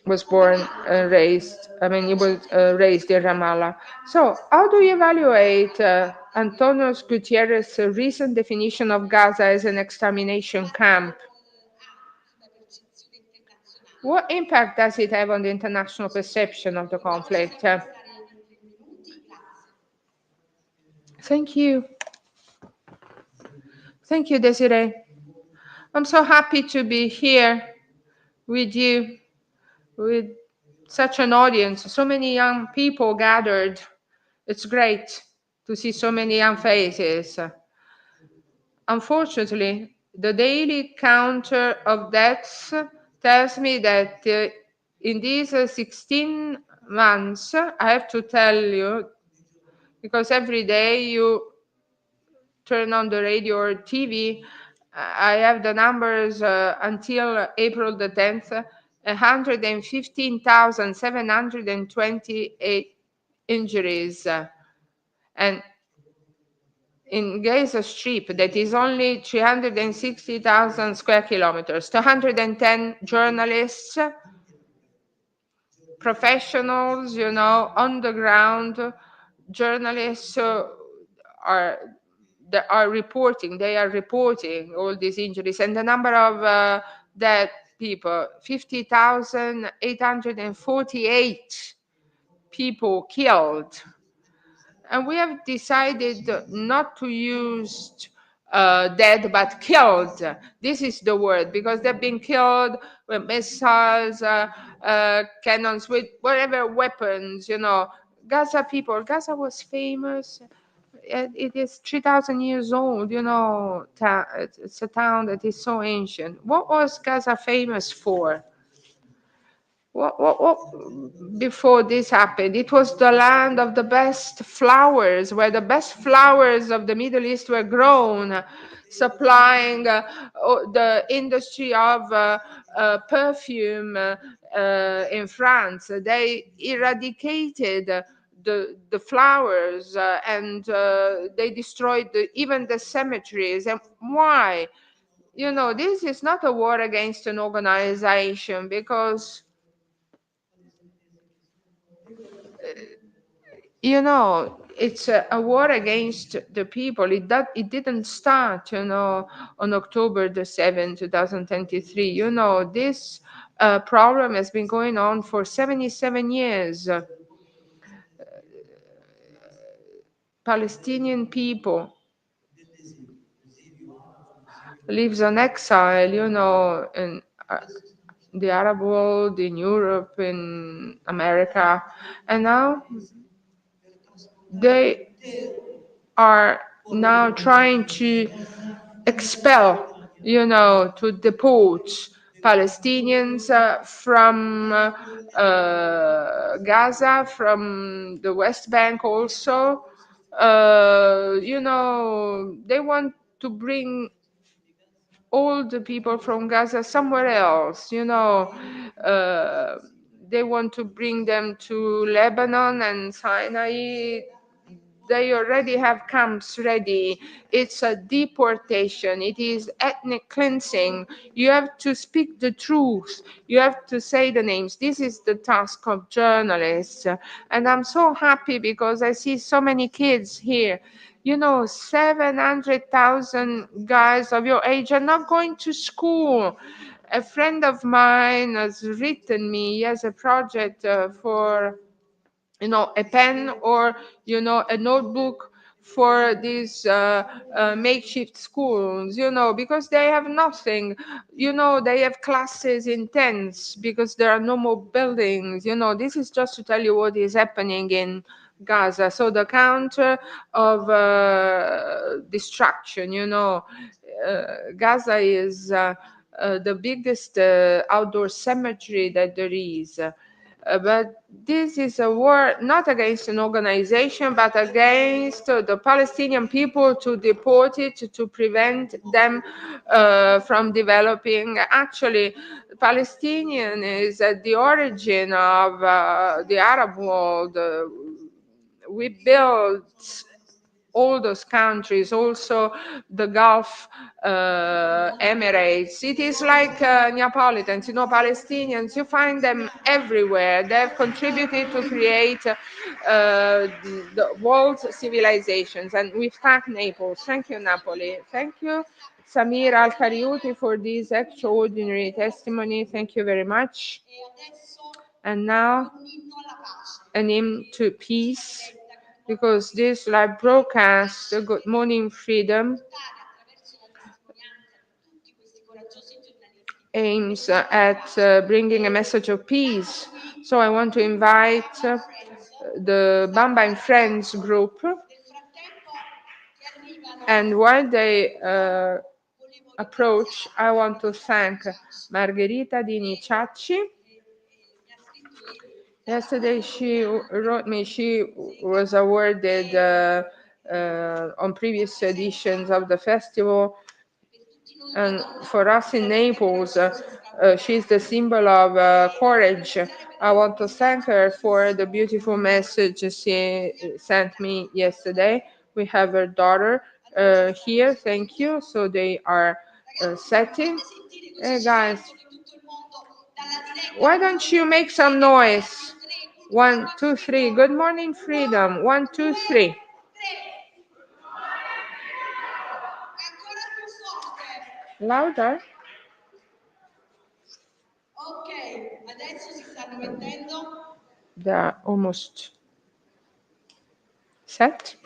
was born and raised, he was raised in Ramallah. So, how do you evaluate Antonio Gutierrez's recent definition of Gaza as an extermination camp? What impact does it have on the international perception of the conflict? Thank you. Thank you, Desiree. I'm so happy to be here with you, with such an audience, so many young people gathered. It's great to see so many young faces. Unfortunately, the daily counter of deaths tells me that in these 16 months, I have to tell you, because every day you turn on the radio or TV, I have the numbers until April the 10th, 115,728 injuries. And in Gaza Strip, that is only 360,000 square kilometers, 210 journalists, professionals, on the ground, journalists are reporting all these injuries, and the number of dead people, 50,848 people killed. And we have decided not to use dead but killed. This is the word, because they've been killed with missiles, cannons, with whatever weapons, Gaza people. Gaza was famous. It is 3,000 years old, it's a town that is so ancient. What was Gaza famous for? What before this happened? It was the land of the best flowers, where the best flowers of the Middle East were grown, supplying the industry of perfume in France. They eradicated the flowers and they destroyed even the cemeteries. And why? This is not a war against an organization, because it's a war against the people. It didn't start, on October the 7th, 2023. This problem has been going on for 77 years. Palestinian people lives on exile, in the Arab world, in Europe, in America, and now they are now trying to expel, to deport Palestinians from Gaza, from the West Bank also. They want to bring all the people from Gaza somewhere else. They want to bring them to Lebanon and Sinai. They already have camps ready. It's a deportation. It is ethnic cleansing. You have to speak the truth. You have to say the names. This is the task of journalists. And I'm so happy because I see so many kids here. 700,000 guys of your age are not going to school. A friend of mine has written me, he has a project for a pen or a notebook for these makeshift schools, because they have nothing. They have classes in tents because there are no more buildings. This is just to tell you what is happening in Gaza. So the counter of destruction. Gaza is the biggest outdoor cemetery that there is. But this is a war not against an organization, but against the Palestinian people, to deport it, to prevent them from developing. Actually, Palestinian is at the origin of the Arab world. We built all those countries, also the Gulf Emirates. It is like Neapolitans, Palestinians, you find them everywhere. They have contributed to create the world's civilizations. And we thank Naples. Thank you, Napoli. Thank you, Samir Al-Kariuti, for this extraordinary testimony. Thank you very much. And now, an hymn to peace, because this live broadcast, Good Morning Freedom, aims at bringing a message of peace. So I want to invite the Bamba and Friends group, and while they approach, I want to thank Margherita Dini Ciacci. Yesterday she wrote me, she was awarded on previous editions of the festival. And for us in Naples, she's the symbol of courage. I want to thank her for the beautiful message she sent me yesterday. We have her daughter here. Thank you. So they are setting. Hey guys, why don't you make some noise? 1, 2, 3. Good morning, freedom. 1, 2, 3. Louder. Ok, adesso si stanno mettendo. They are almost set.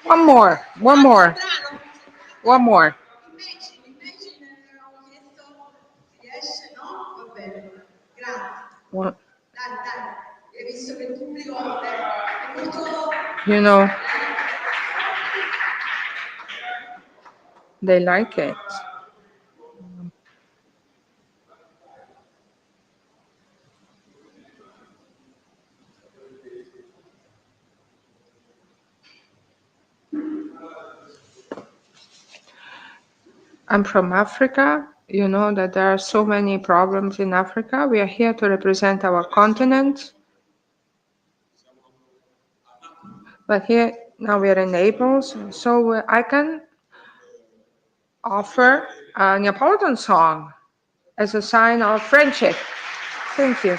One more, one more, one more. Invece avevamo chiesto, riesce, no? Va bene, grazie. One, Dai, hai visto che il pubblico è molto... you know, they like it. I'm from Africa. You know that there are so many problems in Africa. We are here to represent our continent. But here, now we are in Naples, so I can offer a Neapolitan song as a sign of friendship. Thank you.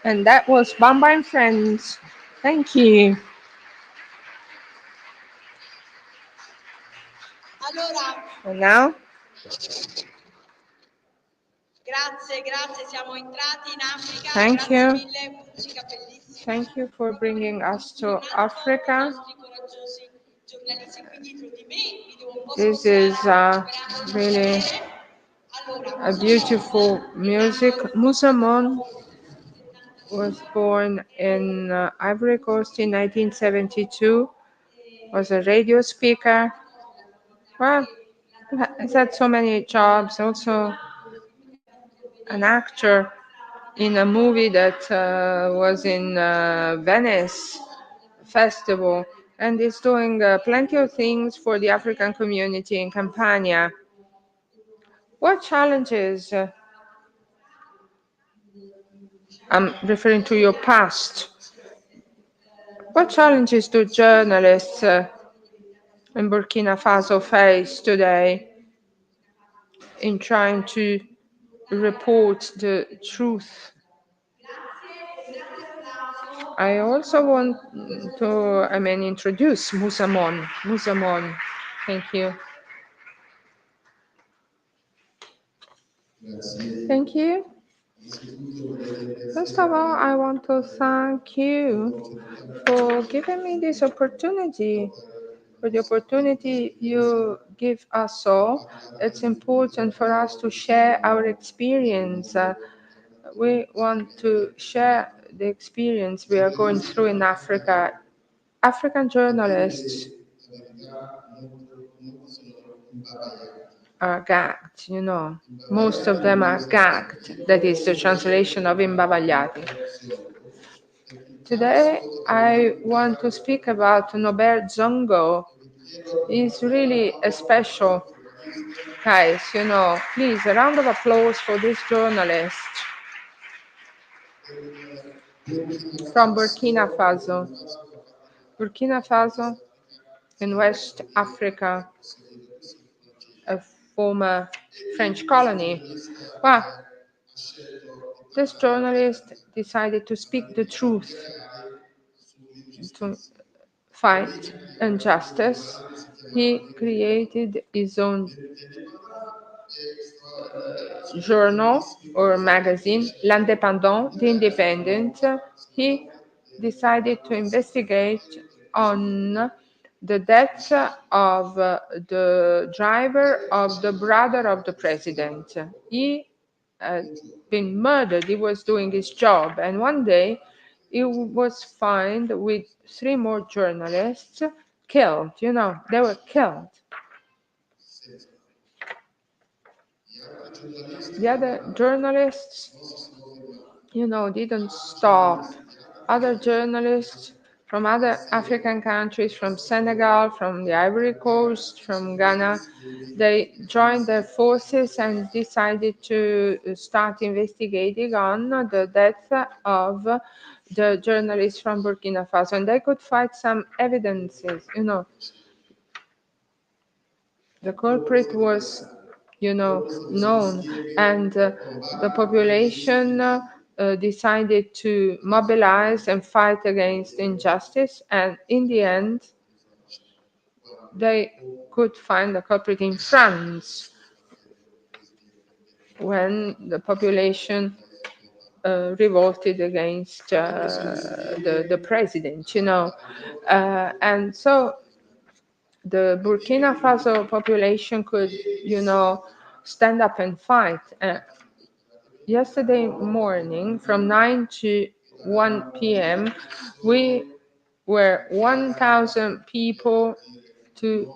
And that was Bamba and Friends. Thank you. Allora, And now, grazie, siamo entrati in Africa, thank grazie you. mille, musica bellissima. Thank you for Proprio bringing us to tornando Africa. ai nostri coraggiosi giornalisti qui dietro di me, mi devo un po' This spostare is sperando di non really cadere. Allora, a beautiful music. Musamon was born in Ivory Coast in 1972, was a radio speaker. Well, he's had so many jobs, also an actor in a movie that was in Venice Festival, and is doing plenty of things for the African community in Campania. What challenges, I'm referring to your past, what challenges do journalists in Burkina Faso face today in trying to report the truth? I also want to, introduce Musamon. Musamon, thank you. Thank you. First of all, I want to thank you for giving me this opportunity, for the opportunity you give us all. It's important for us to share our experience. We want to share the experience we are going through in Africa. African journalists are gagged, you know. Most of them are gagged. That is the translation of Imbavagliati. Today, I want to speak about Norbert Zongo. He's really a special case, you know. Please, a round of applause for this journalist from Burkina Faso. Burkina Faso in West Africa, a former French colony. Well, this journalist decided to speak the truth, to fight injustice. He created his own journal or magazine, L'Indépendant, The Independent. He decided to investigate on the death of the driver of the brother of the president. He had been murdered. He was doing his job, and one day he was found with three more journalists killed. You know, they were killed. The other journalists, you know, didn't stop. Other journalists from other African countries, from Senegal, from the Ivory Coast, from Ghana, they joined their forces and decided to start investigating on the death of the journalists from Burkina Faso. And they could find some evidences, you know. The culprit was, you know, known, and the population decided to mobilize and fight against injustice, and in the end they could find the culprit in France when the population revolted against the president, you know. And so the Burkina Faso population could, you know, stand up and fight. Yesterday morning, from 9 to 1 p.m., we were 1,000 people to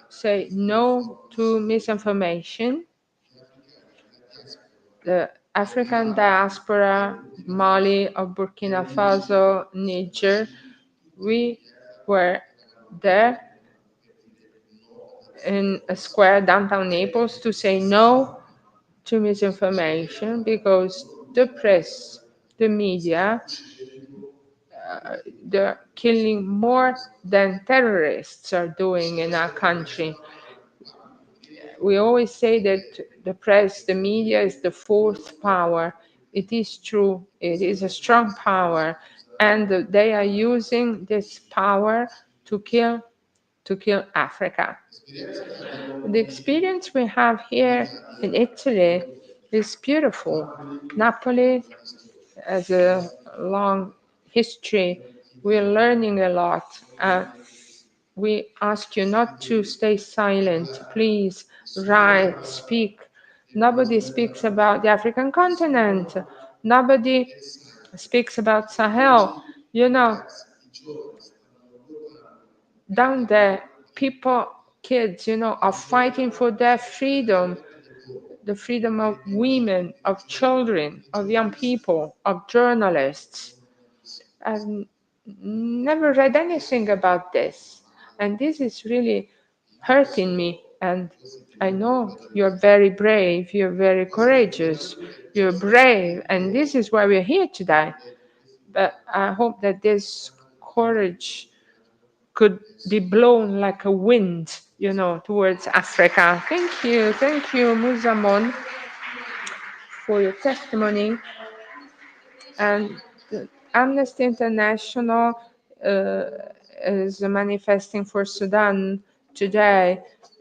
say no to misinformation. The African diaspora, Mali, of Burkina Faso, Niger, we were there in a square downtown Naples to say no to misinformation, because the press, the media, they're killing more than terrorists are doing in our country. We always say that the press, the media is the fourth power. It is true, it is a strong power, and they are using this power to kill Africa. The experience we have here in Italy is beautiful. Napoli has a long history. We're learning a lot. We ask you not to stay silent. Please write, speak. Nobody speaks about the African continent. Nobody speaks about Sahel. You know, down there, people, kids, are fighting for their freedom, the freedom of women, of children, of young people, of journalists. I've never read anything about this. And this is really hurting me. And I know you're very brave, you're very courageous, you're brave. And this is why we're here today. But I hope that this courage could be blown like a wind, towards Africa. Thank you, Muzamon, for your testimony. And Amnesty International uh, is manifesting for Sudan today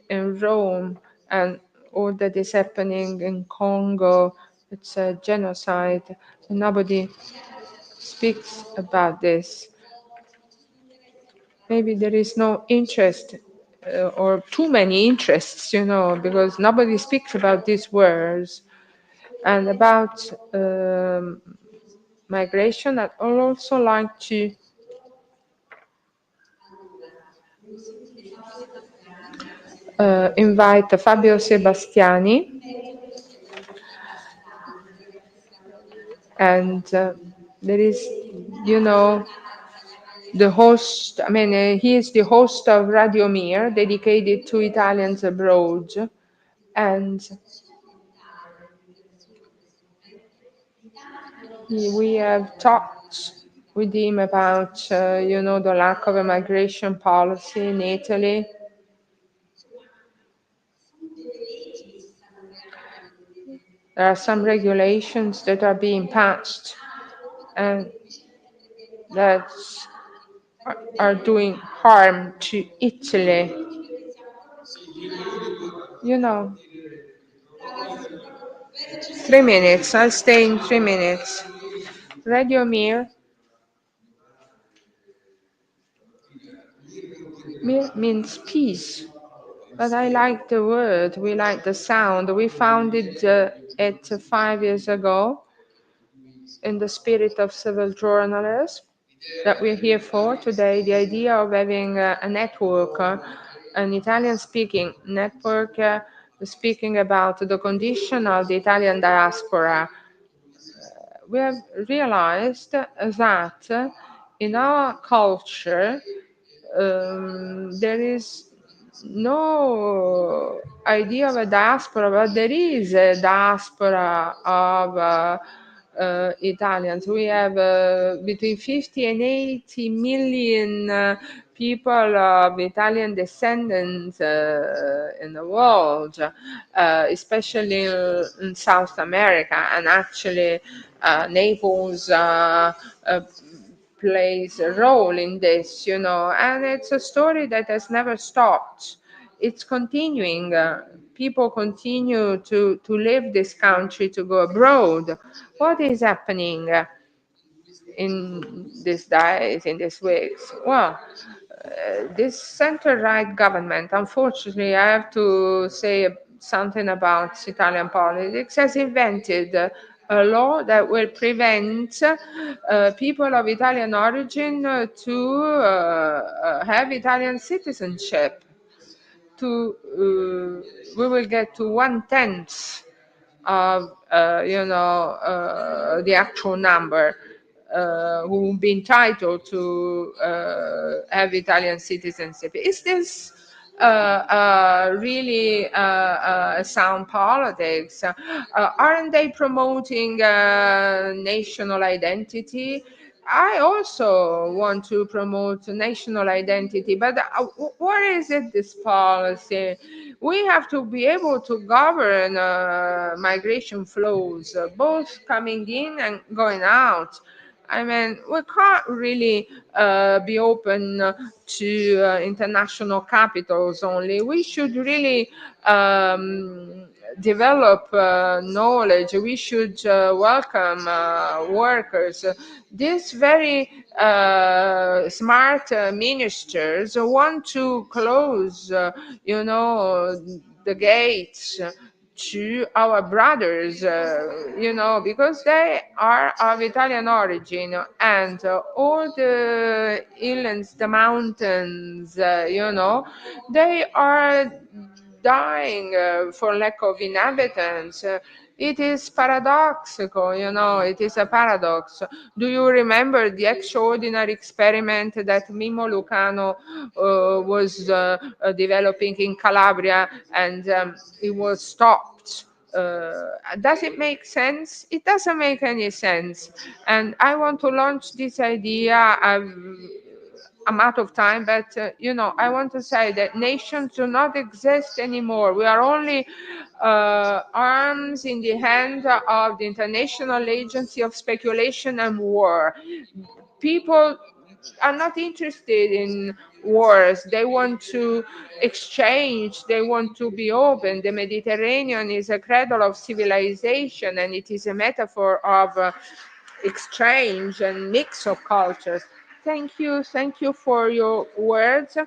in Rome, and all that is happening in Congo. It's a genocide. Nobody speaks about this. Maybe there is no interest or too many interests, because nobody speaks about these words. And about migration, I'd also like to invite Fabio Sebastiani, and there is, the host, he is the host of Radio Mir, dedicated to Italians abroad, and we have talked with him about, the lack of a migration policy in Italy. There are some regulations that are being passed and that are doing harm to Italy. 3 minutes, I'll stay in 3 minutes. Radio Mir. Mir means peace, but I like the word, we like the sound. We founded it 5 years ago in the spirit of civil journalism that we're here for today. The idea of having a network, an Italian-speaking network, speaking about the condition of the Italian diaspora. We have realized that in our culture, there is no idea of a diaspora, but there is a diaspora of Italians. We have between 50 and 80 million people of Italian descendants in the world, especially in South America, and actually Naples plays a role in this, and it's a story that has never stopped. It's continuing. People continue to leave this country to go abroad. What is happening in these days, in these weeks? Well, this center-right government, unfortunately, I have to say something about Italian politics, has invented a law that will prevent people of Italian origin to have Italian citizenship. We will get to 1/10 of the actual number who will be entitled to have Italian citizenship. Is this really sound politics? Aren't they promoting national identity? I also want to promote national identity, but what is it, this policy? We have to be able to govern migration flows, both coming in and going out. I mean, we can't really be open to international capitals only. We should really develop knowledge. We should welcome workers. These very smart ministers want to close, the gates to our brothers, because they are of Italian origin, and all the islands, the mountains, they are dying for lack of inhabitants. It is paradoxical, it is a paradox. Do you remember the extraordinary experiment that Mimo Lucano was developing in Calabria, and it was stopped? Does it make sense? It doesn't make any sense. And I want to launch this idea. I'm out of time, but I want to say that nations do not exist anymore. We are only arms in the hand of the International Agency of Speculation and War. People are not interested in wars. They want to exchange, they want to be open. The Mediterranean is a cradle of civilization, and it is a metaphor of exchange and mix of cultures. Thank you for your words.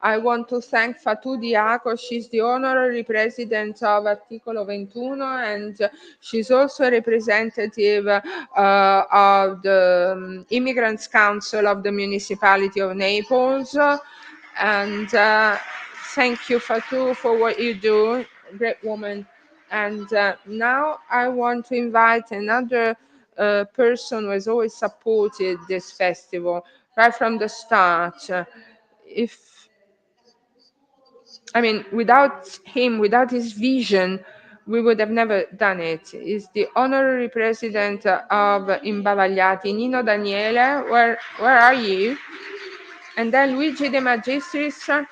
I want to thank Fatou Diaco. She's the honorary president of Articolo 21, and she's also a representative of the Immigrants Council of the Municipality of Naples. And thank you, Fatou, for what you do. Great woman. And now I want to invite another person who has always supported this festival right from the start. Without him, without his vision, we would have never done it. He's the honorary president of Imbavagliati, Nino Daniele. Where are you? And then Luigi De Magistris.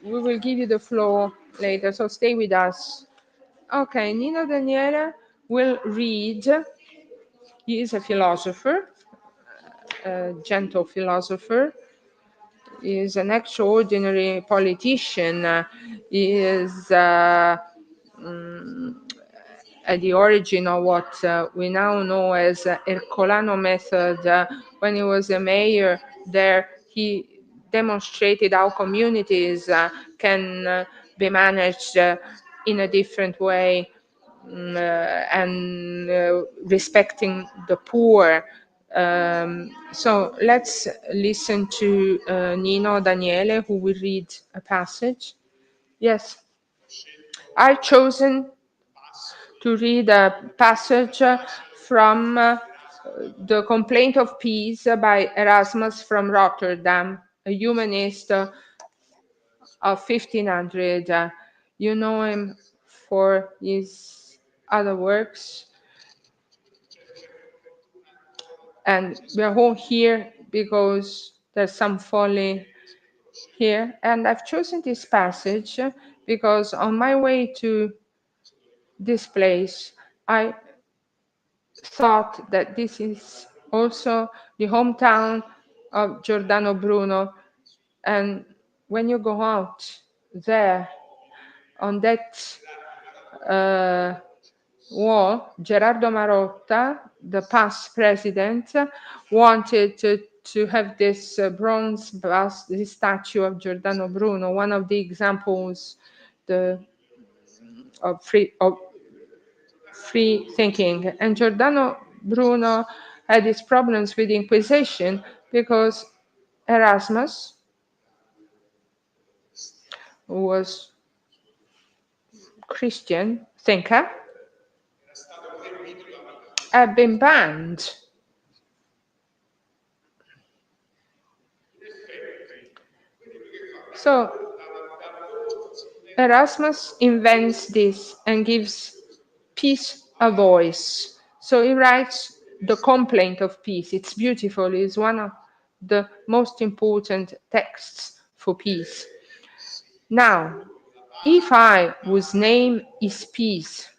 We will give you the floor later, so stay with us. Okay, Nino Daniele will read. He is a philosopher, a gentle philosopher. He is an extraordinary politician. He is at the origin of what we now know as Ercolano method. When he was a mayor there, he demonstrated how communities can be managed in a different way, and respecting the poor. So let's listen to Nino Daniele, who will read a passage. Yes, I've chosen to read a passage from The Complaint of Peace by Erasmus from Rotterdam, a humanist of 1500. You know him for his other works. And we are all here because there's some folly here. And I've chosen this passage because on my way to this place, I thought that this is also the hometown of Giordano Bruno. And when you go out there on that wall, Gerardo Marotta, the past president, wanted to have this bronze bust, this statue of Giordano Bruno, one of the examples of free thinking. And Giordano Bruno had his problems with the Inquisition because Erasmus, who was Christian thinker, had been banned. So Erasmus invents this and gives peace a voice. So he writes The Complaint of Peace. It's beautiful. It's one of the most important texts for peace. Now, if I whose name is peace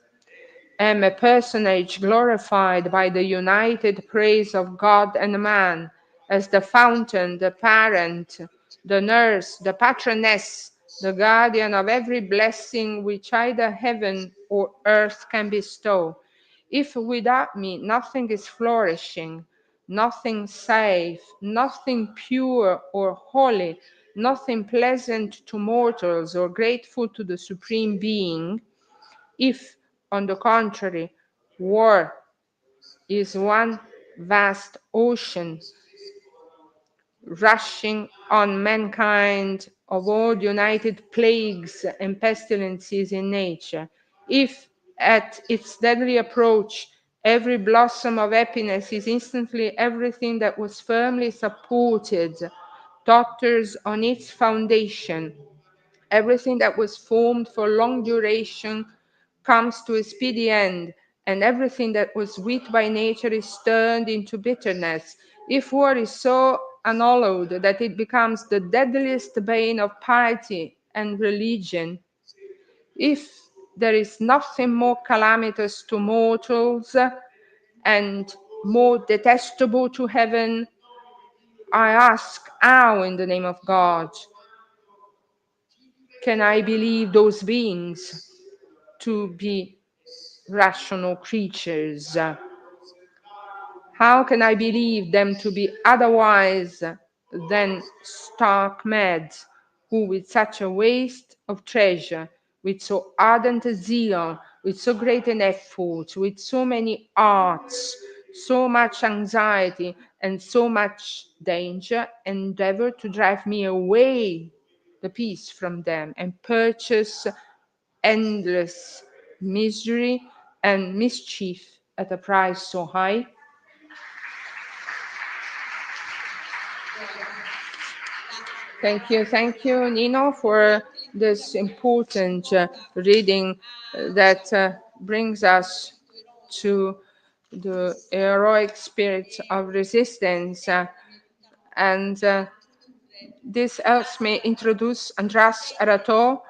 am a personage glorified by the united praise of God and man, as the fountain, the parent, the nurse, the patroness, the guardian of every blessing which either heaven or earth can bestow. If without me nothing is flourishing, nothing safe, nothing pure or holy, nothing pleasant to mortals or grateful to the Supreme Being, if, on the contrary, war is one vast ocean rushing on mankind of all united plagues and pestilences in nature, if at its deadly approach every blossom of happiness is instantly everything that was firmly supported, totters on its foundation, everything that was formed for long duration comes to a speedy end, and everything that was sweet by nature is turned into bitterness. If war is so unhallowed that it becomes the deadliest bane of piety and religion, if there is nothing more calamitous to mortals and more detestable to heaven, I ask, how in the name of God can I believe those beings to be rational creatures? How can I believe them to be otherwise than stark mad, who with such a waste of treasure, with so ardent a zeal, with so great an effort, with so many arts, so much anxiety, and so much danger, endeavor to drive me away the peace from them and purchase endless misery and mischief at a price so high? Thank you, Nino, for this important reading that brings us to the heroic spirit of resistance. And this helps me introduce Andras Arato,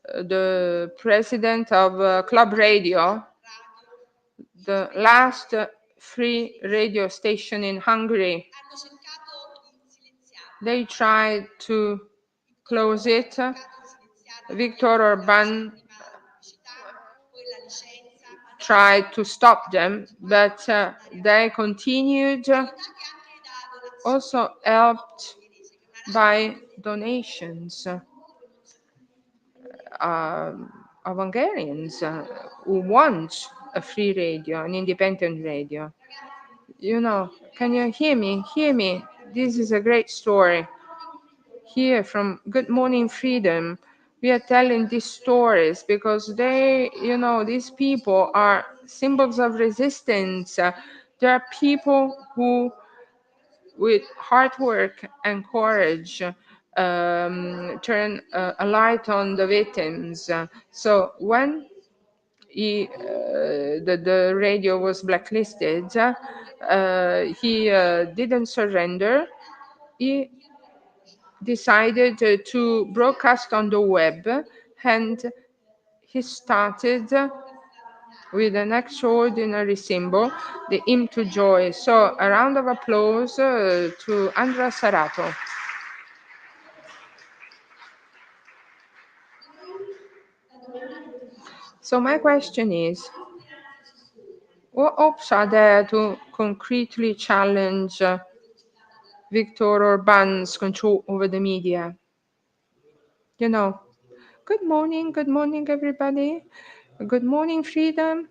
the president of Club Radio, the last free radio station in Hungary. They tried to close it. Viktor Orban tried to stop them, but they continued, also helped by donations of Hungarians who want a free radio, an independent radio. You know, can you hear me? Hear me. This is a great story. Here from Good Morning Freedom, we are telling these stories because they, you know, these people are symbols of resistance. There are people who, with hard work and courage, turn a light on the victims. So when the radio was blacklisted, he didn't surrender. He decided to broadcast on the web, and he started with an extraordinary symbol, the hymn to joy. So a round of applause to Andra Sarato. So my question is, what hopes are there to concretely challenge Viktor Orban's control over the media? You know, good morning, everybody. Good morning, freedom,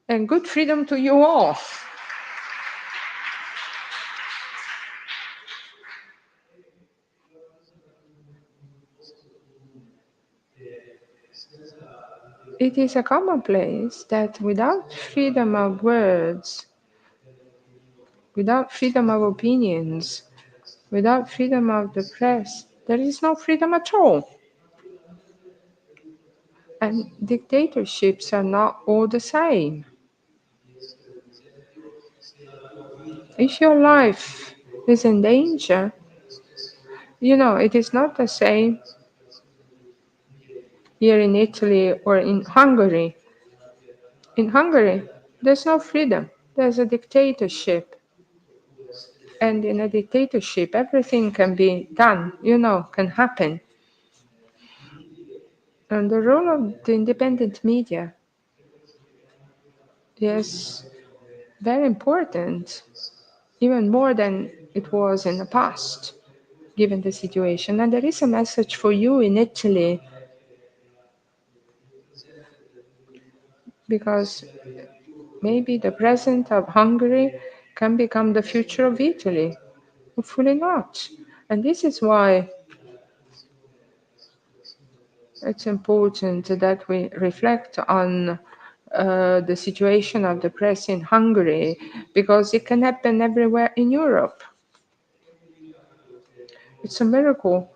and good freedom to you all. It is a commonplace that without freedom of words, without freedom of opinions, without freedom of the press, there is no freedom at all. And dictatorships are not all the same. If your life is in danger, you know, it is not the same here in Italy or in Hungary. In Hungary, there's no freedom. There's a dictatorship. And in a dictatorship, everything can be done, can happen. And the role of the independent media is very important, even more than it was in the past, given the situation. And there is a message for you in Italy, because maybe the present of Hungary can become the future of Italy. Hopefully not. And this is why it's important that we reflect on the situation of the press in Hungary, because it can happen everywhere in Europe. It's a miracle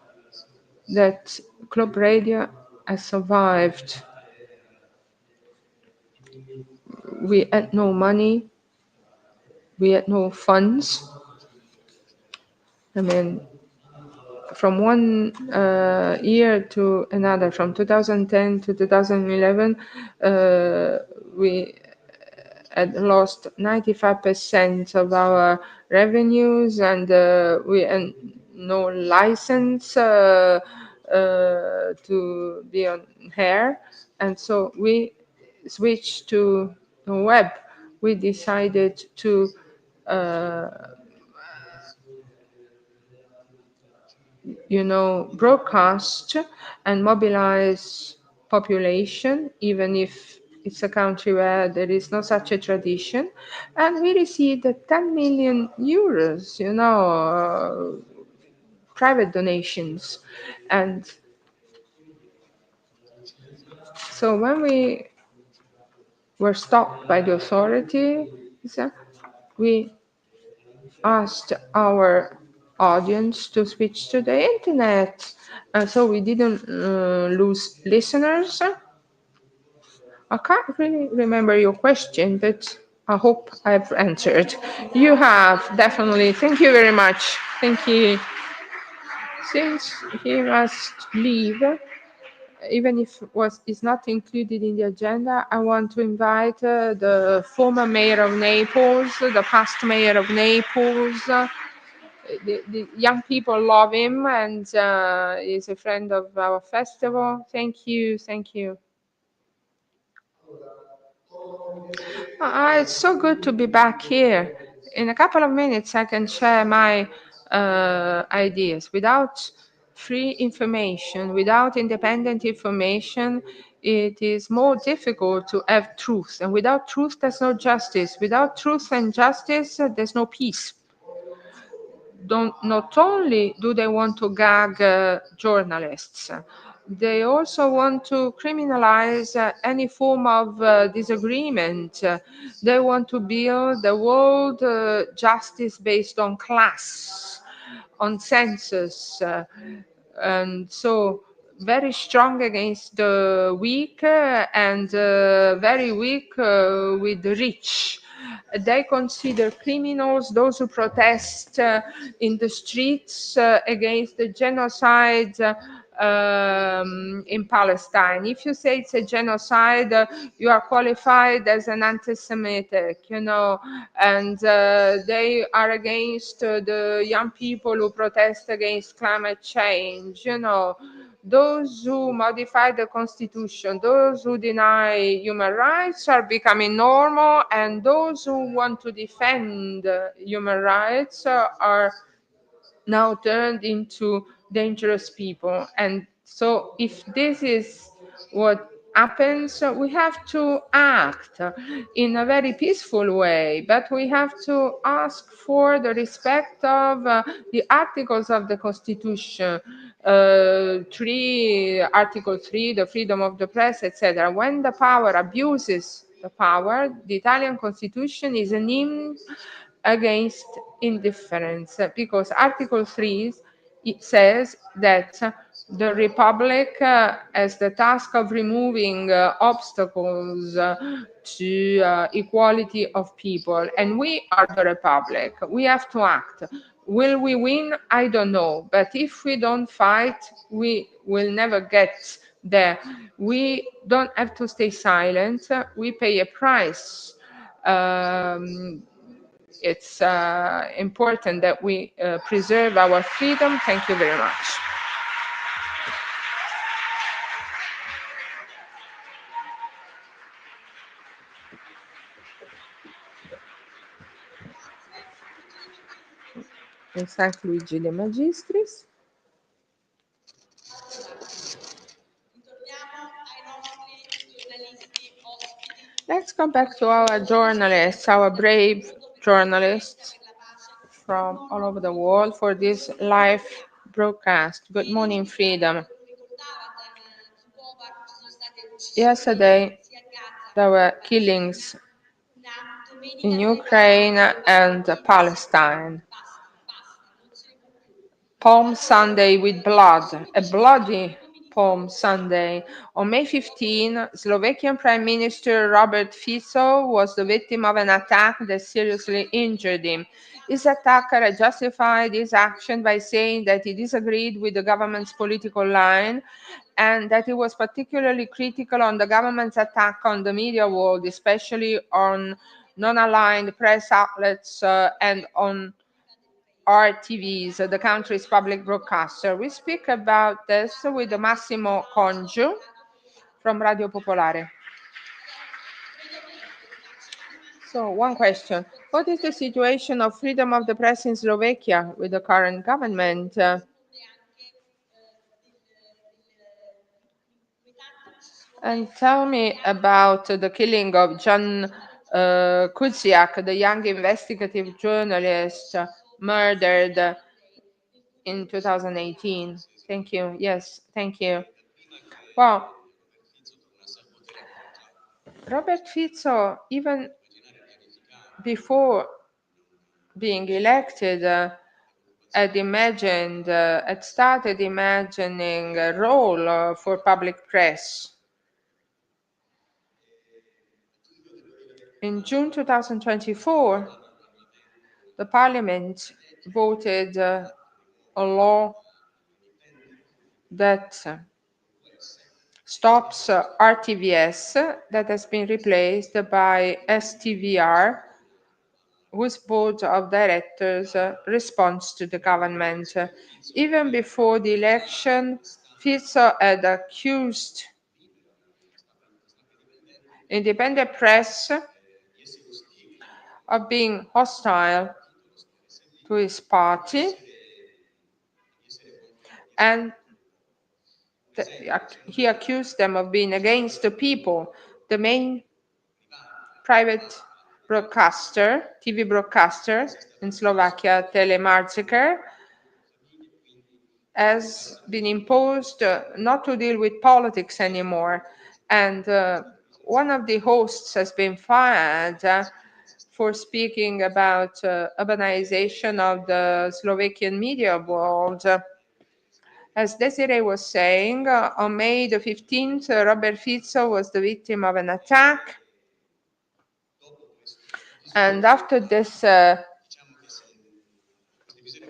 that Club Radio has survived. We had no money, we had no funds. I mean, from one year to another, from 2010 to 2011, we had lost 95% of our revenues, and we had no license to be on air, and so we switched to the web. We decided to broadcast and mobilize population, even if it's a country where there is no such a tradition. And we received 10 million euros, private donations. And so when we were stopped by the authorities, we asked our audience to switch to the internet, and so we didn't lose listeners. I can't really remember your question, but I hope I've answered. You have, definitely. Thank you very much. Thank you. Since he must leave, even if is not included in the agenda, I want to invite the former mayor of Naples, the past mayor of Naples. The young people love him, and he's a friend of our festival. Thank you, thank you. It's so good to be back here. In a couple of minutes, I can share my ideas. Without free information, without independent information, it is more difficult to have truth. And without truth, there's no justice. Without truth and justice, there's no peace. Not only do they want to gag journalists, they also want to criminalize any form of disagreement. They want to build the world justice based on class, on census, and so very strong against the weak and very weak with the rich. They consider criminals those who protest in the streets against the genocide in Palestine. If you say it's a genocide, you are qualified as an anti-Semitic, and they are against the young people who protest against climate change, Those who modify the constitution, those who deny human rights are becoming normal, and those who want to defend human rights are now turned into dangerous people. And so if this is what happens, we have to act in a very peaceful way, but we have to ask for the respect of the articles of the Constitution, Article 3, the freedom of the press, etc. When the power abuses the power, the Italian Constitution is an hymn against indifference, because Article 3 it says that the Republic has the task of removing obstacles to equality of people, and we are the Republic. We have to act. Will we win? I don't know. But if we don't fight, we will never get that we don't have to stay silent. We pay a price. It's important that we preserve our freedom. Thank you very much. St. Luigi de Magistris. Ritorniamo ai nostri giornalisti ospiti. Let's go back to our journalists, our brave journalists Per la pace. from all over the world for this live broadcast. Good morning, freedom. Come ricordava Dan Kipova, ci sono state uccise Yesterday, sia a Gaza there were killings una domenica in tra i Ukraine and Palestine. basta, non se ne può più. Palm Sunday with blood, a bloody Palm Sunday. On May 15, Slovakian Prime Minister Robert Fico was the victim of an attack that seriously injured him. His attacker had justified his action by saying that he disagreed with the government's political line and that he was particularly critical on the government's attack on the media world, especially on non-aligned press outlets and on RTVs, the country's public broadcaster. We speak about this with Massimo Congiu from Radio Popolare. So, one question. What is the situation of freedom of the press in Slovakia with the current government? And tell me about the killing of Jan Kuciak, the young investigative journalist murdered in 2018. Thank you. Yes, thank you. Well, Robert Fico, even before being elected, had started imagining a role for public press. In June 2024, the parliament voted a law that stops RTVS, that has been replaced by STVR, whose board of directors responds to the government. Even before the election, Fico had accused independent press of being hostile to his party, and he accused them of being against the people. The main private broadcaster, TV broadcaster in Slovakia, Telemarziker, has been imposed not to deal with politics anymore. And one of the hosts has been fired for speaking about urbanization of the Slovakian media world. As Desiree was saying, on May the 15th, Robert Fico was the victim of an attack. And after this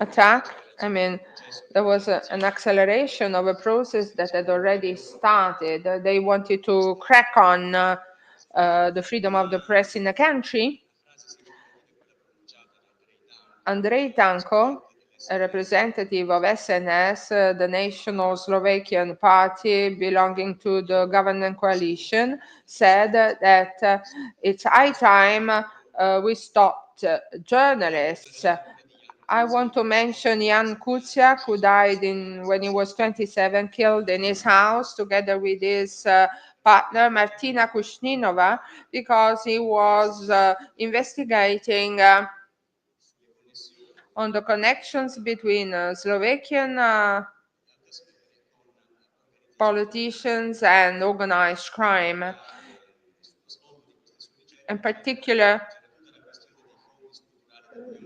attack, there was an acceleration of a process that had already started. They wanted to crack on the freedom of the press in the country. Andrej Danko, a representative of SNS, the National Slovakian Party belonging to the government coalition, said that it's high time we stopped journalists. I want to mention Jan Kuciak, who died when he was 27, killed in his house together with his partner Martina Kushninova, because he was investigating on the connections between Slovakian politicians and organized crime. In particular,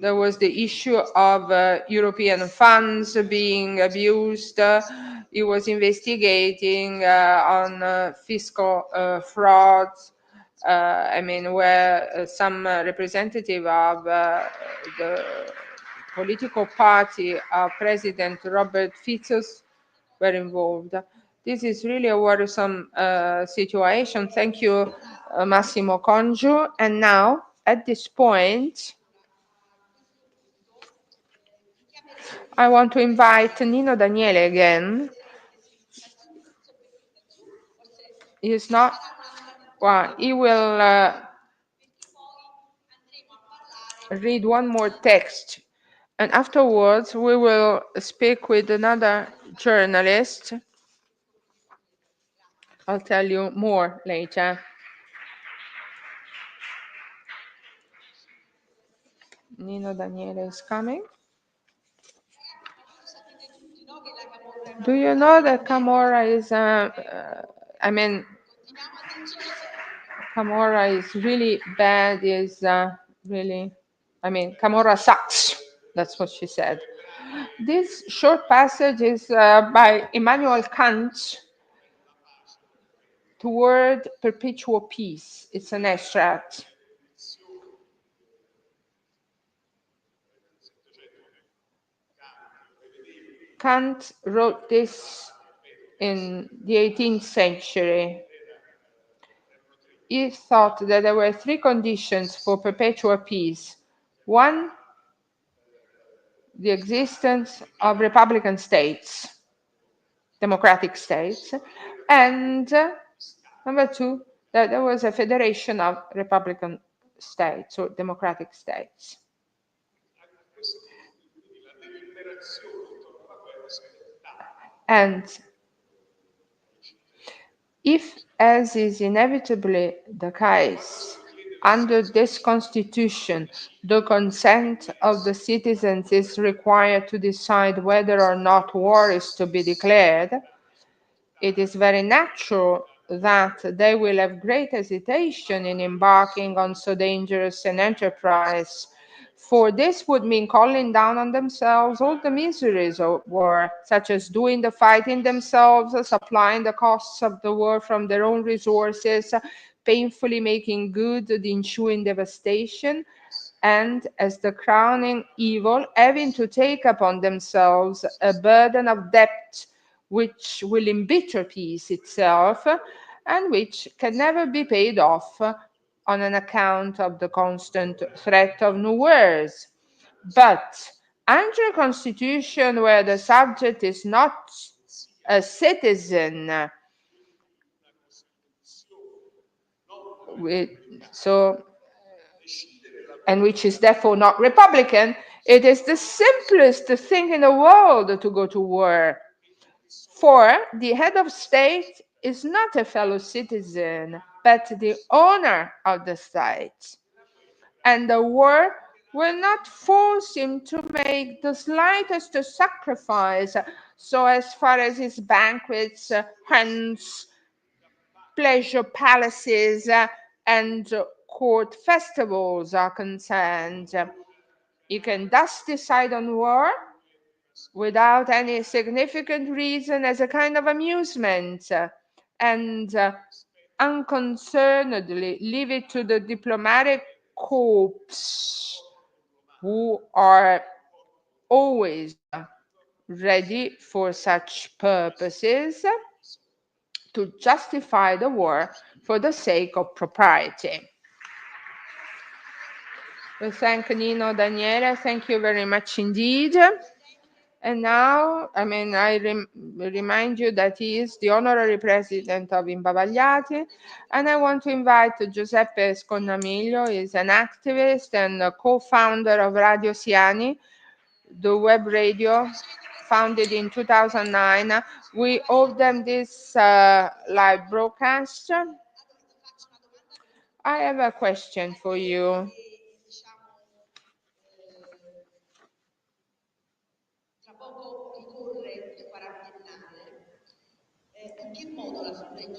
there was the issue of European funds being abused. He was investigating on fiscal frauds. Where some representative of the political party of President Robert Fico were involved. This is really a worrisome situation. Thank you, Massimo Congiu. And now, at this point, I want to invite Nino Daniele again. He's not, well, he will read one more text, and afterwards we will speak with another journalist. I'll tell you more later. Nino Daniele is coming. Do you know that Camorra is, Camorra is really bad, Camorra sucks. That's what she said. This short passage is by Immanuel Kant, Toward Perpetual Peace. It's an extract. Kant wrote this in the 18th century. He thought that there were three conditions for perpetual peace. One, the existence of republican states, democratic states, and number two, that there was a federation of republican states or democratic states. And if, as is inevitably the case, under this constitution, the consent of the citizens is required to decide whether or not war is to be declared, it is very natural that they will have great hesitation in embarking on so dangerous an enterprise. For this would mean calling down on themselves all the miseries of war, such as doing the fighting themselves, supplying the costs of the war from their own resources, painfully making good the ensuing devastation, and as the crowning evil, having to take upon themselves a burden of debt which will embitter peace itself and which can never be paid off on an account of the constant threat of new wars. But under a constitution where the subject is not a citizen, and which is therefore not republican, it is the simplest thing in the world to go to war. For the head of state is not a fellow citizen, but the owner of the state. And the war will not force him to make the slightest sacrifice so as far as his banquets, hunts, pleasure palaces, and court festivals are concerned. You can thus decide on war without any significant reason as a kind of amusement, and unconcernedly leave it to the diplomatic corps, who are always ready for such purposes, to justify the war for the sake of propriety. We thank Nino Daniele. Thank you very much indeed. And now, I remind you that he is the honorary president of Imbavagliati, and I want to invite Giuseppe Sconnamiglio. He is an activist and a co-founder of Radio Siani, the web radio founded in 2009. We owe them this live broadcast. I have a question for you.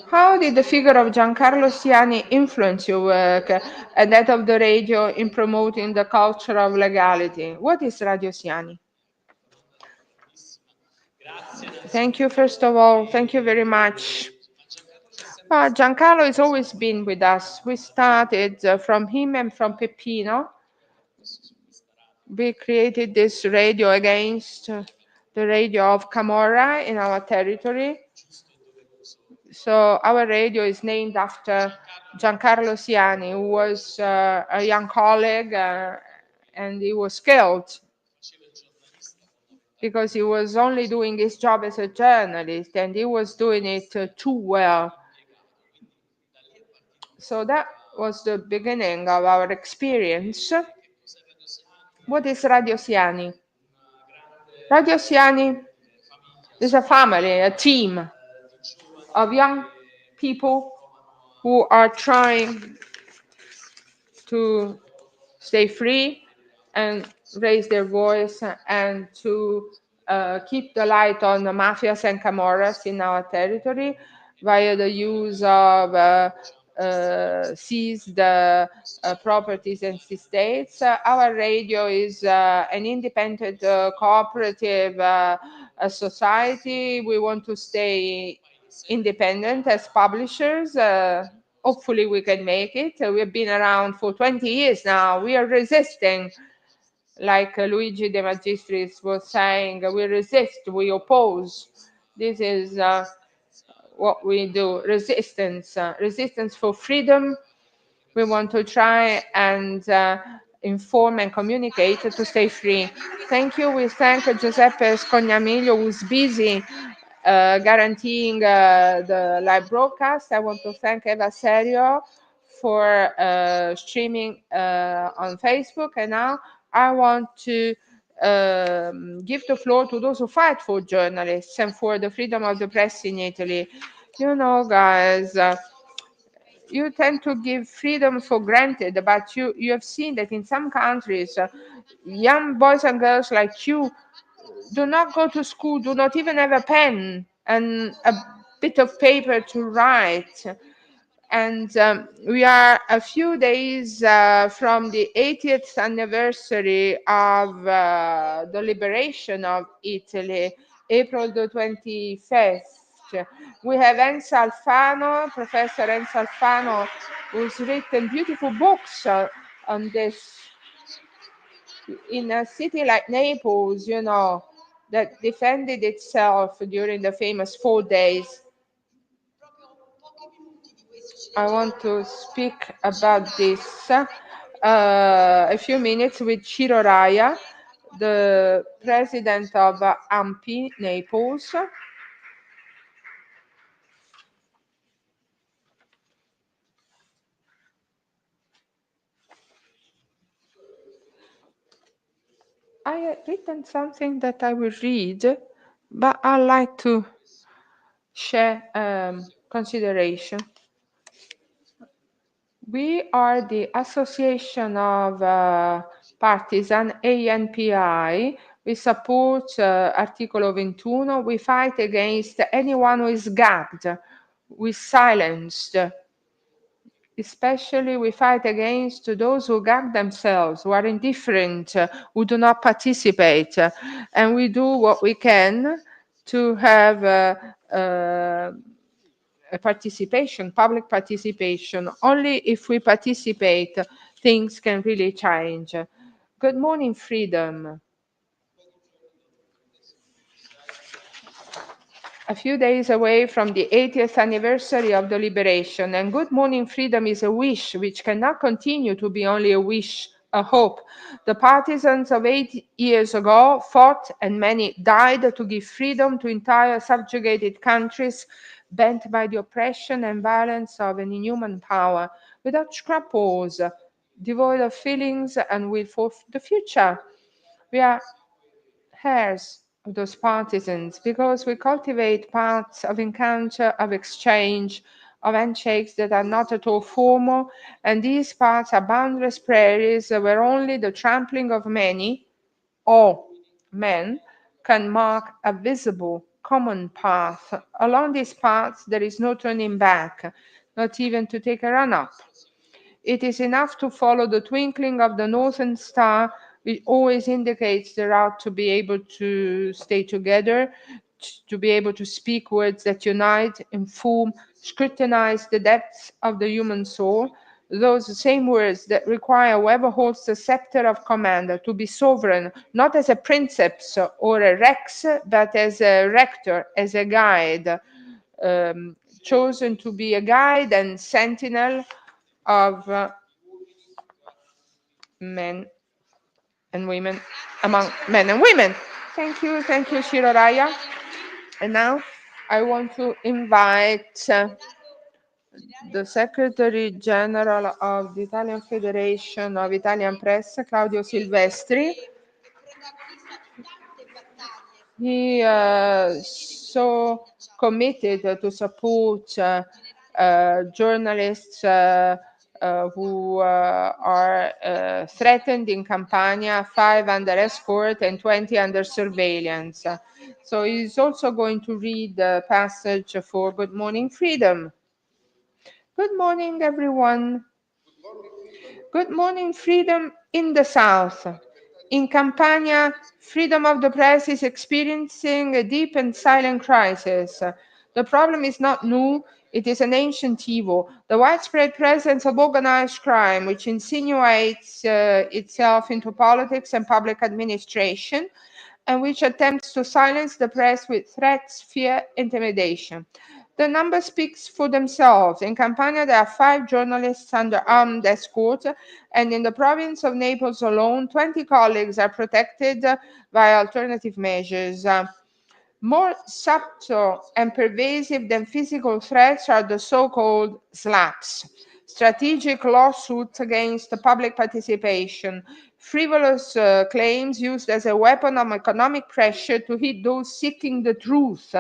How did the figure of Giancarlo Siani influence your work and that of the radio in promoting the culture of legality? What is Radio Siani? Thank you, first of all. Thank you very much. Giancarlo has always been with us. We started from him and from Peppino. We created this radio against the radio of Camorra in our territory. So our radio is named after Giancarlo Siani, who was a young colleague, and he was killed because he was only doing his job as a journalist, and he was doing it too well. So that was the beginning of our experience. What is Radio Siani? Radio Siani is a family, a team of young people who are trying to stay free and raise their voice and to keep the light on the mafias and camorras in our territory via the use of seized properties and estates. Our radio is an independent cooperative society. We want to stay independent as publishers. Hopefully we can make it. We've been around for 20 years now. We are resisting, like Luigi De Magistris was saying, we resist, we oppose. This is what we do, resistance, resistance for freedom. We want to try and inform and communicate to stay free. Thank you. We thank Giuseppe Scognamiglio, who's busy guaranteeing the live broadcast. I want to thank Eva Serio for streaming on Facebook. And now I want to give the floor to those who fight for journalists and for the freedom of the press in Italy. You know, guys, you tend to give freedom for granted, but you have seen that in some countries, young boys and girls like you do not go to school, do not even have a pen and a bit of paper to write. And we are a few days from the 80th anniversary of the liberation of Italy, April the 25th. We have Enzo Alfano, Professor Enzo Alfano, who's written beautiful books on this. In a city like Naples, you know, that defended itself during the famous 4 days. I want to speak about this a few minutes with Ciro Raya, the president of AMPI Naples. I had written something that I will read, but I'd like to share consideration. We are the Association of Partisan, ANPI. We support Articolo 21. We fight against anyone who is gagged, who is silenced. Especially we fight against those who gag themselves, who are indifferent, who do not participate. And we do what we can to have a participation, public participation. Only if we participate, things can really change. Good morning, freedom. A few days away from the 80th anniversary of the liberation, and good morning, freedom is a wish which cannot continue to be only a wish, a hope. The partisans of 8 years ago fought and many died to give freedom to entire subjugated countries bent by the oppression and violence of an inhuman power, without scruples, devoid of feelings and will for the future. We are heirs of those partisans because we cultivate paths of encounter, of exchange, of handshakes that are not at all formal, and these paths are boundless prairies where only the trampling of many, all men, can mark a visible common path. Along these paths there is no turning back, not even to take a run up. It is enough to follow the twinkling of the northern star, which always indicates the route to be able to stay together, to be able to speak words that unite, inform, scrutinize the depths of the human soul, those same words that require whoever holds the scepter of command to be sovereign, not as a princeps or a rex, but as a rector, as a guide, chosen to be a guide and sentinel of men and women, among men and women. Thank you, Shiroraya. And now I want to invite the Secretary General of the Italian Federation of Italian Press, Claudio Silvestri. He so committed to support journalists who are threatened in Campania, 5 under escort and 20 under surveillance. So he's also going to read the passage for Good Morning Freedom. Good morning, everyone. Good morning, freedom in the South. In Campania, freedom of the press is experiencing a deep and silent crisis. The problem is not new, it is an ancient evil, the widespread presence of organized crime, which insinuates itself into politics and public administration, and which attempts to silence the press with threats, fear, intimidation. The number speaks for themselves. In Campania, there are 5 journalists under armed escort, and in the province of Naples alone, 20 colleagues are protected by alternative measures. More subtle and pervasive than physical threats are the so-called slaps, strategic lawsuits against public participation, frivolous claims used as a weapon of economic pressure to hit those seeking the truth.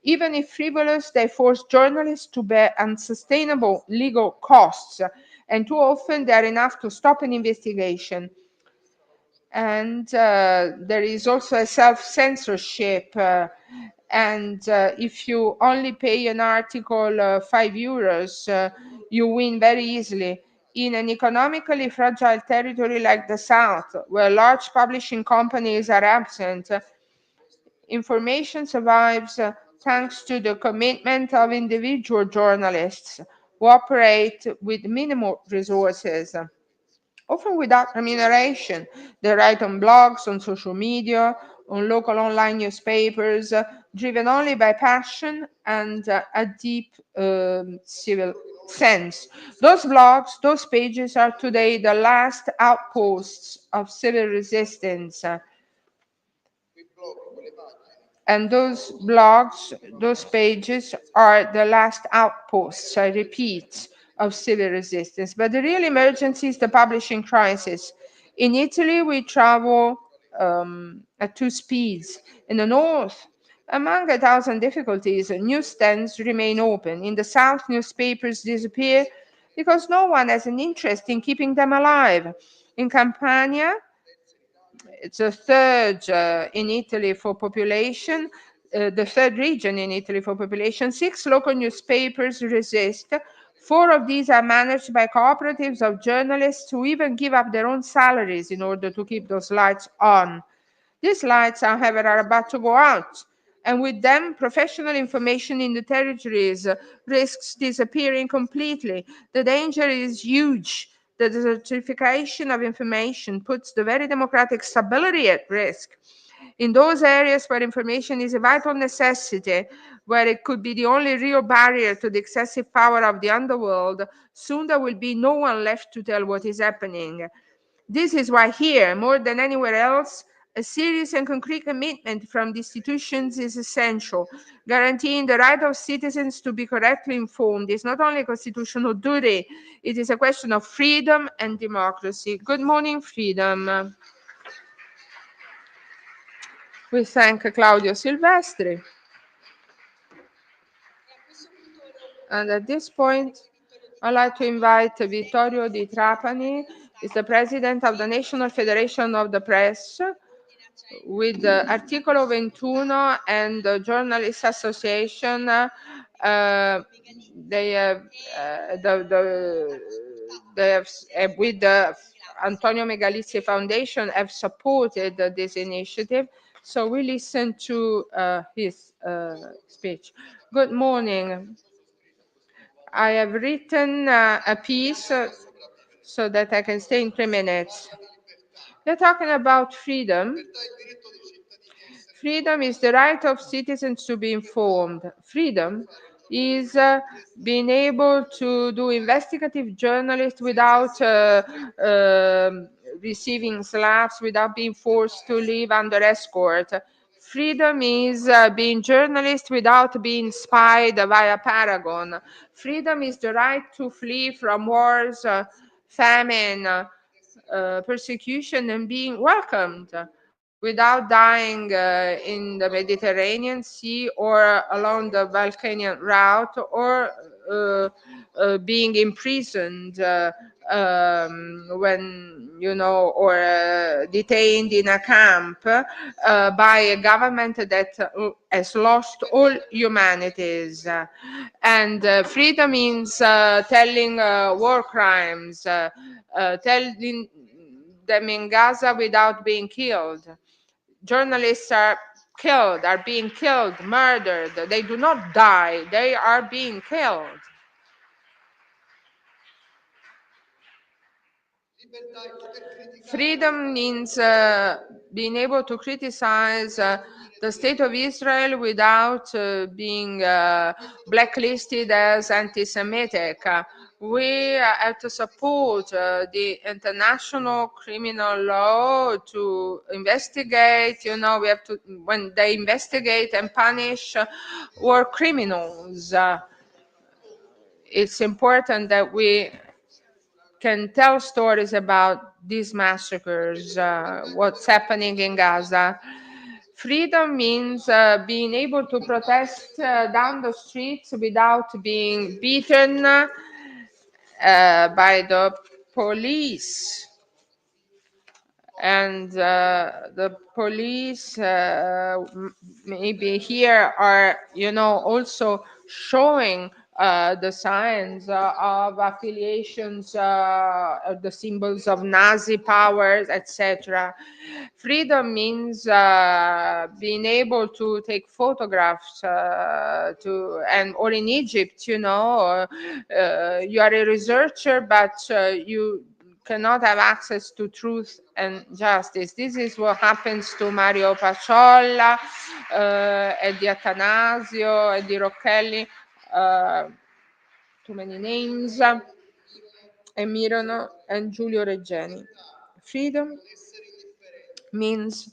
Even if frivolous, they force journalists to bear unsustainable legal costs, and too often they are enough to stop an investigation. And there is also a self-censorship. If you only pay an article 5 euros, you win very easily. In an economically fragile territory like the South, where large publishing companies are absent, information survives thanks to the commitment of individual journalists who operate with minimal resources, often without remuneration. They write on blogs, on social media, on local online newspapers, driven only by passion and a deep civil sense. Those blogs, those pages are today the last outposts of civil resistance. And those blogs, those pages are the last outposts, I repeat, of civil resistance. But the real emergency is the publishing crisis. In Italy, we travel at 2 speeds. In the north, among 1,000 difficulties, newsstands remain open. In the south, newspapers disappear because no one has an interest in keeping them alive. In Campania, it's the third in Italy for population, the third region in Italy for population. 6 local newspapers resist. 4 of these are managed by cooperatives of journalists who even give up their own salaries in order to keep those lights on. These lights, however, are about to go out, and with them, professional information in the territories risks disappearing completely. The danger is huge. The desertification of information puts the very democratic stability at risk. In those areas where information is a vital necessity, where it could be the only real barrier to the excessive power of the underworld, soon there will be no one left to tell what is happening. This is why here, more than anywhere else, a serious and concrete commitment from the institutions is essential. Guaranteeing the right of citizens to be correctly informed is not only a constitutional duty, it is a question of freedom and democracy. Good morning, freedom. We thank Claudio Silvestri. And at this point, I'd like to invite Vittorio Di Trapani, is the president of the National Federation of the Press, with Articolo 21 and the Journalists Association. They have with the Antonio Megalizzi Foundation have supported this initiative. So we listen to his speech. Good morning. I have written a piece so that I can stay in 3 minutes. We're talking about freedom. Freedom is the right of citizens to be informed. Freedom is being able to do investigative journalism without receiving slaps, without being forced to live under escort. Freedom is being journalist without being spied by a paragon. Freedom is the right to flee from wars, famine, persecution, and being welcomed without dying in the Mediterranean Sea or along the Balkanian route, or being imprisoned when, or detained in a camp by a government that has lost all humanities. And freedom means telling war crimes, telling them in Gaza without being killed. Journalists are being killed, murdered. They do not die, they are being killed. Freedom means being able to criticize the state of Israel without being blacklisted as anti-Semitic. We have to support the international criminal law to investigate. We have to, when they investigate and punish war criminals. It's important that we can tell stories about these massacres, what's happening in Gaza. Freedom means being able to protest down the streets without being beaten by the police. And the police maybe here are, also showing the signs of affiliations, the symbols of Nazi powers, etc. Freedom means being able to take photographs or in Egypt, you are a researcher, but you cannot have access to truth and justice. This is what happens to Mario Paciolla, Eddie Attanasio, Eddie Rocchelli, too many names, Emirono and Giulio Regeni. Freedom means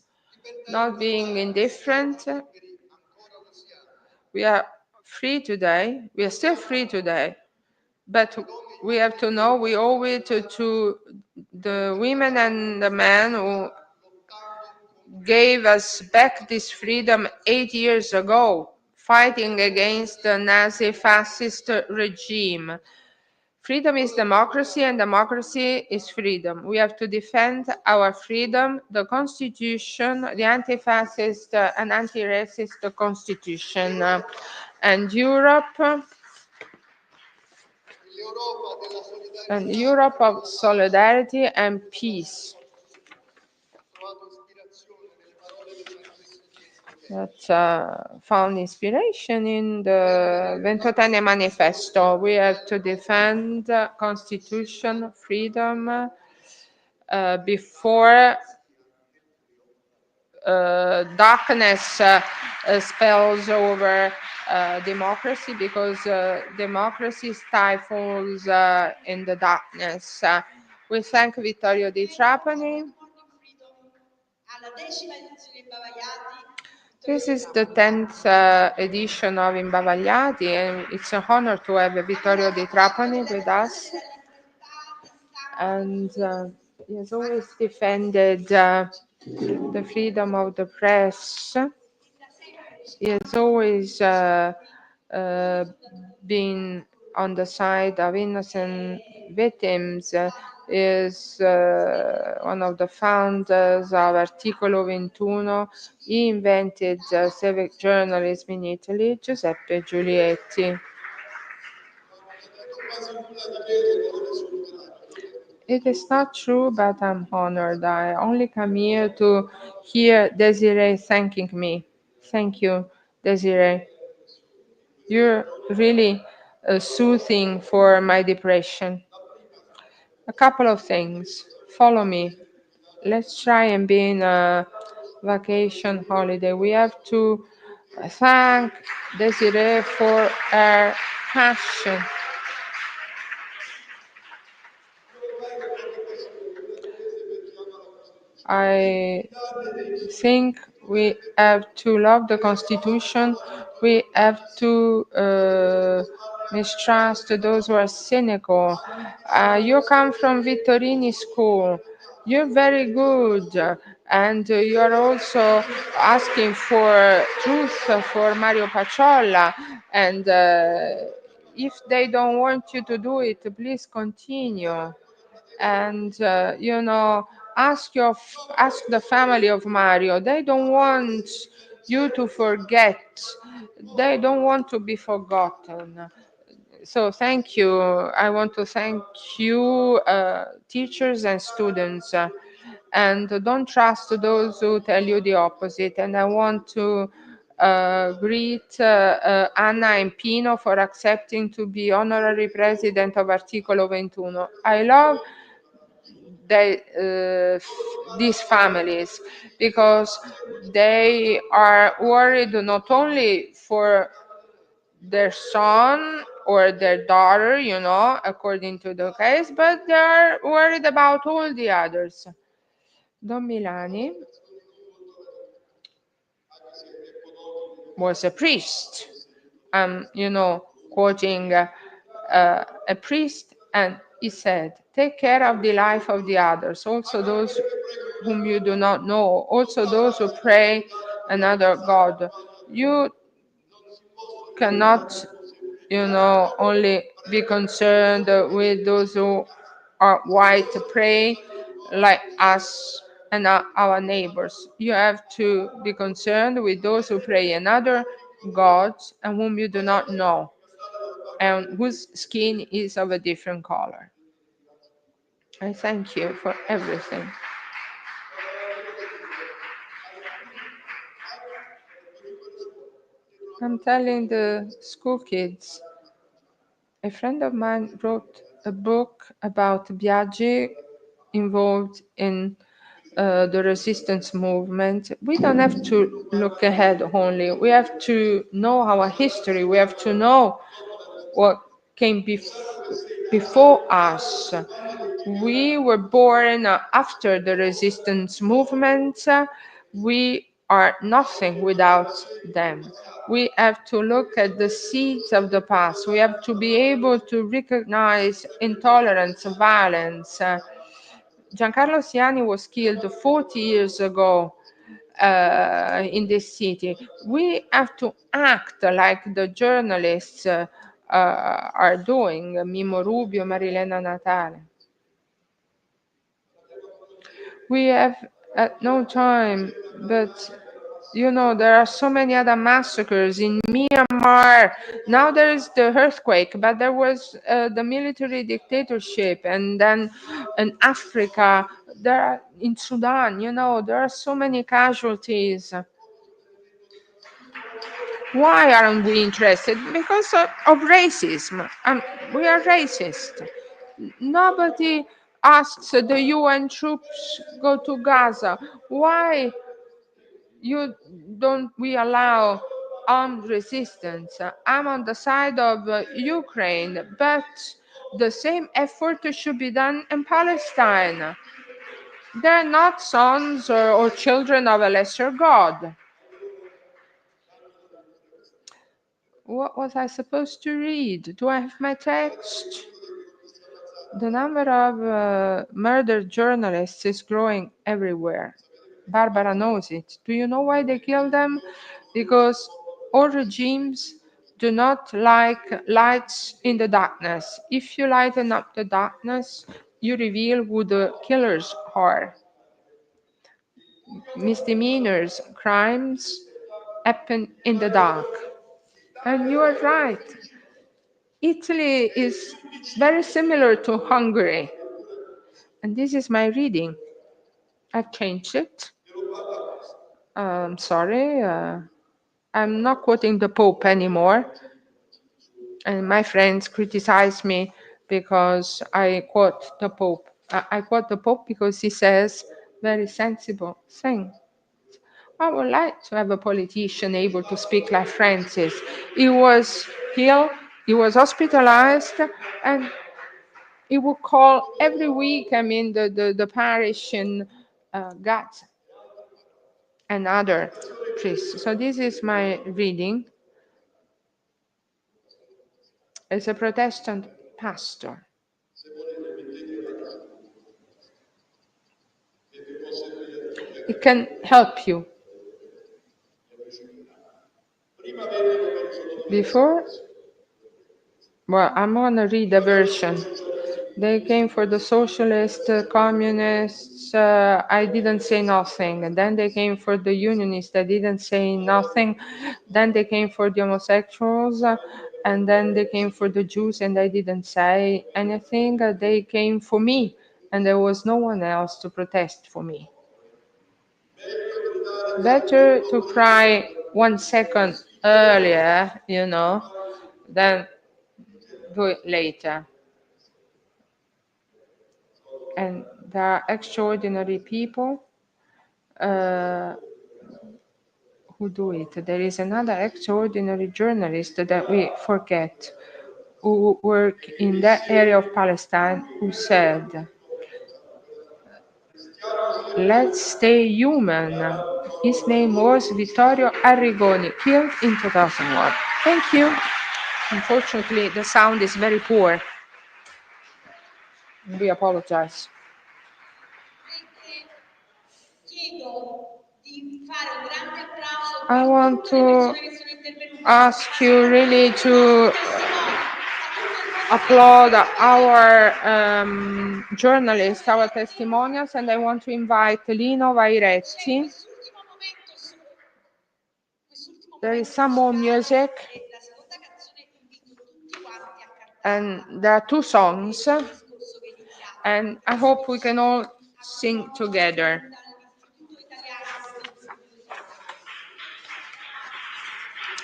not being indifferent. We are free today. We are still free today. But we have to know we owe it to the women and the men who gave us back this freedom 8 years ago, fighting against the Nazi fascist regime. Freedom is democracy, and democracy is freedom. We have to defend our freedom, the Constitution, the anti-fascist and anti-racist Constitution. And Europe of solidarity and peace. That found inspiration in the Ventotene Manifesto. We have to defend constitution, freedom before darkness spells over democracy, because democracy stifles in the darkness. We thank Vittorio Di Trapani. This is the 10th edition of Imbavagliati, and it's an honor to have Vittorio Di Trapani with us. And he has always defended the freedom of the press. He has always been on the side of innocent victims. Is one of the founders of Articolo 21. He invented civic journalism in Italy, Giuseppe Giulietti. It is not true, but I'm honored. I only come here to hear Desiree thanking me. Thank you, Desiree. You're really soothing for my depression. A couple of things. Follow me. Let's try and be in a vacation holiday. We have to I thank Desiree for her passion. I think we have to love the Constitution. We have to mistrust those who are cynical. You come from Vittorini School. You're very good, and you're also asking for truth for Mario Paciolla. And if they don't want you to do it, please continue. And ask the family of Mario. They don't want you to forget. They don't want to be forgotten. So thank you. I want to thank you, teachers and students, and don't trust those who tell you the opposite. And I want to greet Anna and Pino for accepting to be honorary president of Articolo 21. I love these families, because they are worried not only for their son or their daughter, according to the case, but they are worried about all the others. Don Milani was a priest. Quoting a priest, and he said, "Take care of the life of the others, also those whom you do not know, also those who pray another God." You cannot, only be concerned with those who are white, pray like us and our neighbors. You have to be concerned with those who pray another gods and whom you do not know, and whose skin is of a different color. I thank you for everything. I'm telling the school kids, a friend of mine wrote a book about Biaggi involved in the resistance movement. We don't have to look ahead only. We have to know our history. We have to know what came before us. We were born after the resistance movement. We are nothing without them. We have to look at the seeds of the past. We have to be able to recognize intolerance, violence. Giancarlo Siani was killed 40 years ago in this city. We have to act like the journalists are doing, Mimo Rubio, Marilena Natale. We have no time, but there are so many other massacres in Myanmar. Now there is the earthquake, but there was the military dictatorship, and then in Africa, in Sudan, there are so many casualties. Why aren't we interested? Because of racism. We are racist. Nobody asks the UN troops go to Gaza. Why don't we allow armed resistance? I'm on the side of Ukraine, but the same effort should be done in Palestine. They're not sons or children of a lesser God. What was I supposed to read? Do I have my text? The number of murdered journalists is growing everywhere. Barbara knows it. Do you know why they kill them? Because all regimes do not like lights in the darkness. If you lighten up the darkness, you reveal who the killers are. Misdemeanors, crimes happen in the dark. And you are right. Italy is very similar to Hungary. And this is my reading. I've changed it. Sorry. I'm not quoting the Pope anymore. And my friends criticize me because I quote the Pope. I quote the Pope because he says very sensible things. I would like to have a politician able to speak like Francis. He was ill, he was hospitalized, and he would call every week. I mean, the parish in got another priest. So this is my reading. As a Protestant pastor. It can help you. Before, well, I'm gonna read the version. They came for the socialists, communists. I didn't say nothing. And then they came for the unionists. I didn't say nothing. Then they came for the homosexuals. And then they came for the Jews, and I didn't say anything. They came for me, and there was no one else to protest for me. Better to cry 1 second earlier, than do it later. And there are extraordinary people who do it. There is another extraordinary journalist that we forget who work in that area of Palestine who said, "Let's stay human." His name was Vittorio Arrigoni, killed in 2001. Thank you. Unfortunately, the sound is very poor. We apologize. I want to ask you really to applaud our journalists, our testimonials, and I want to invite Lino Vairetti. There is some more music, and there are 2 songs, and I hope we can all sing together.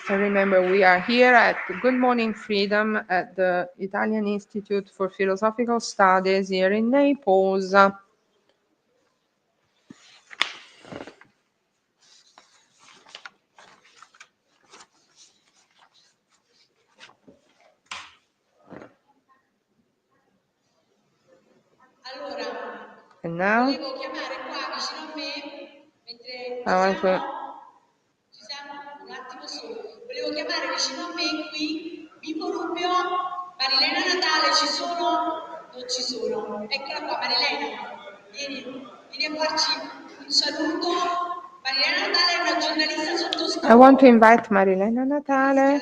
I remember we are here at Good Morning Freedom at the Italian Institute for Philosophical Studies here in Naples. And now I want to volevo chiamare vicino a me qui Vivo Rubio, Marilena Natale, ci sono? Non ci sono. Eccola qua, Marilena, vieni a farci un saluto. Marilena Natale è una giornalista sottoscritta. I want to invite Marilena Natale,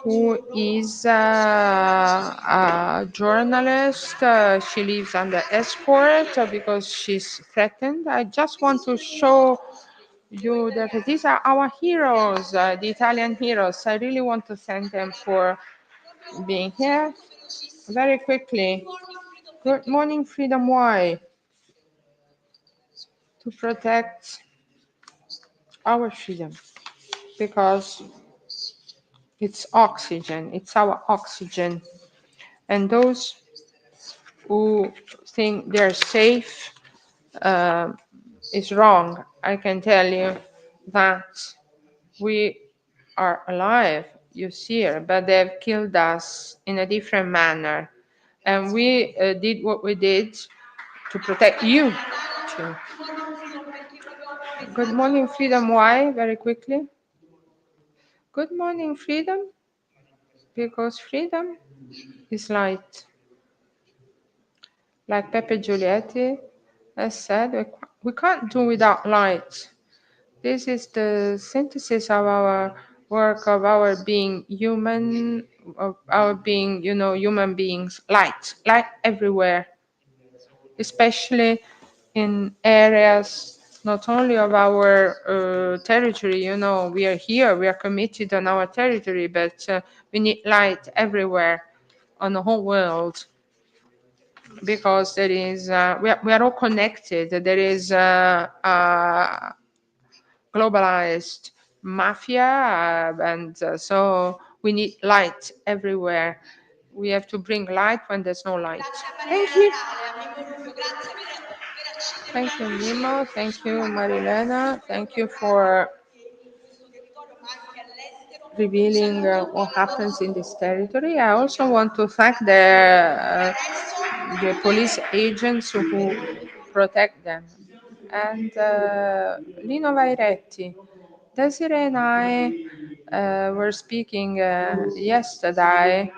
who is a journalist. She lives under escort because she's threatened. I just want to show you that these are our heroes, the Italian heroes. I really want to thank them for being here. Very quickly, Good Morning Freedom. Why? To protect our freedom, because it's oxygen, it's our oxygen. And those who think they're safe is wrong. I can tell you that we are alive, you see, but they've killed us in a different manner. And we did what we did to protect you too. Good morning, freedom. Why? Very quickly. Good morning, freedom. Because freedom is light. Like Pepe Giulietti has said, we can't do without light. This is the synthesis of our work, of our being human, of our being, human beings. Light everywhere, especially in areas not only of our territory. We are here, we are committed on our territory, but we need light everywhere on the whole world, because there is we are all connected. There is globalized mafia, and so we need light everywhere. We have to bring light when there's no light. Thank you. Thank you, Mimo. Thank you, Marilena. Thank you for revealing what happens in this territory. I also want to thank the police agents who protect them. And Lino Vairetti, Desiree and I were speaking yesterday